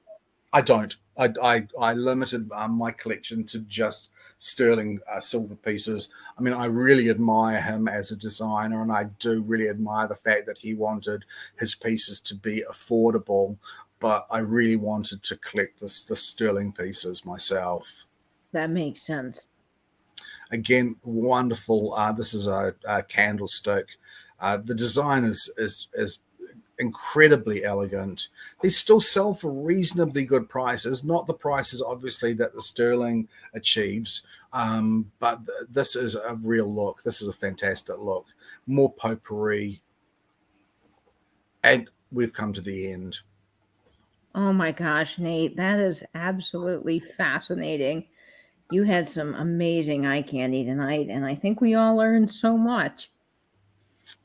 I don't. I limited my collection to just sterling silver pieces. I mean, I really admire him as a designer, and I do really admire the fact that he wanted his pieces to be affordable, but I really wanted to collect the sterling pieces myself. That makes sense. Again, wonderful. This is a candlestick. The design is incredibly elegant. They still sell for reasonably good prices, not the prices obviously that the sterling achieves, but this is a real look. This is a fantastic look. More potpourri, and we've come to the end. Oh my gosh, Nate, that is absolutely fascinating. You had some amazing eye candy tonight, and I think we all learned so much.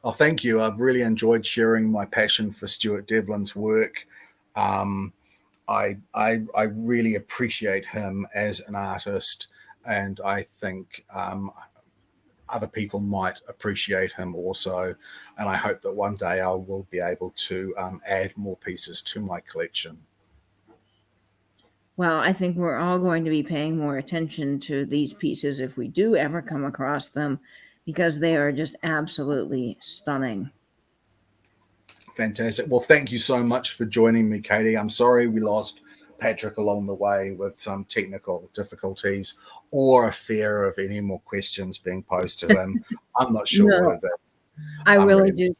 Oh, thank you. I've really enjoyed sharing my passion for Stuart Devlin's work. Um, I really appreciate him as an artist, and I think other people might appreciate him also. And I hope that one day I will be able to add more pieces to my collection. Well, I think we're all going to be paying more attention to these pieces if we do ever come across them, because they are just absolutely stunning. Fantastic. Well, thank you so much for joining me, Katie. I'm sorry we lost Patrick along the way with some technical difficulties or a fear of any more questions being posed to him. I'm not sure what No, it is. I I'm really really, do.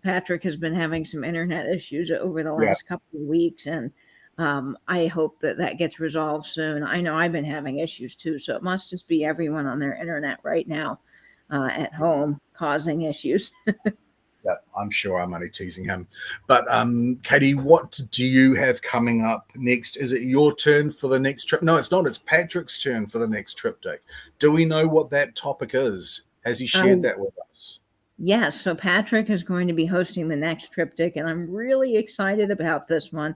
Patrick has been having some internet issues over the yeah, last couple of weeks, and I hope that that gets resolved soon. I know I've been having issues too, so it must just be everyone on their internet right now at home causing issues. yeah, I'm sure I'm only teasing him. But Katie, what do you have coming up next? Is it your turn for the next trip? No, it's not. It's Patrick's turn for the next triptych. Do we know what that topic is? Has he shared Um, that with us? yes, so Patrick is going to be hosting the next triptych, and I'm really excited about this one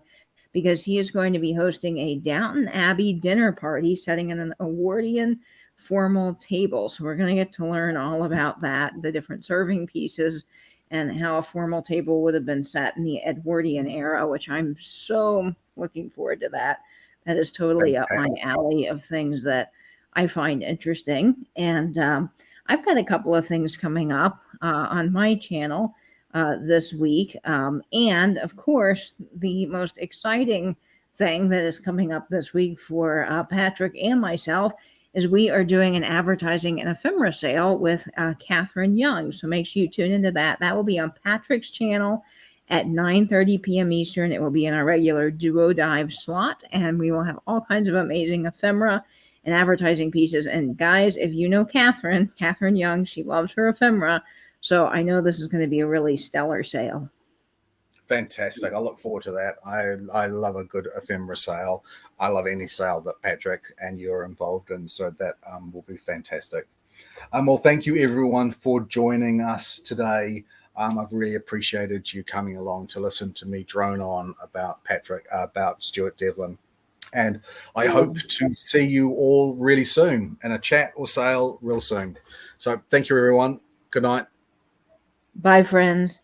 because he is going to be hosting a Downton Abbey dinner party setting in an Edwardian formal table. So we're going to get to learn all about that, the different serving pieces, and how a formal table would have been set in the Edwardian era, which I'm so looking forward to that. That is totally up my Fantastic. alley of things that I find interesting. And I've got a couple of things coming up on my channel this week. And of course, the most exciting thing that is coming up this week for Patrick and myself is we are doing an advertising and ephemera sale with Catherine Young. So make sure you tune into that. That will be on Patrick's channel at 9:30 p.m. Eastern. It will be in our regular duo dive slot, and we will have all kinds of amazing ephemera and advertising pieces. And guys, if you know Catherine Young, she loves her ephemera. So I know this is going to be a really stellar sale. Fantastic. I look forward to that. I love a good ephemera sale. I love any sale that Patrick and you're involved in. So that will be fantastic. Well, thank you everyone for joining us today. I've really appreciated you coming along to listen to me drone on about about Stuart Devlin. And I hope to see you all really soon in a chat or sale real soon. So thank you, everyone. Good night. Bye, friends.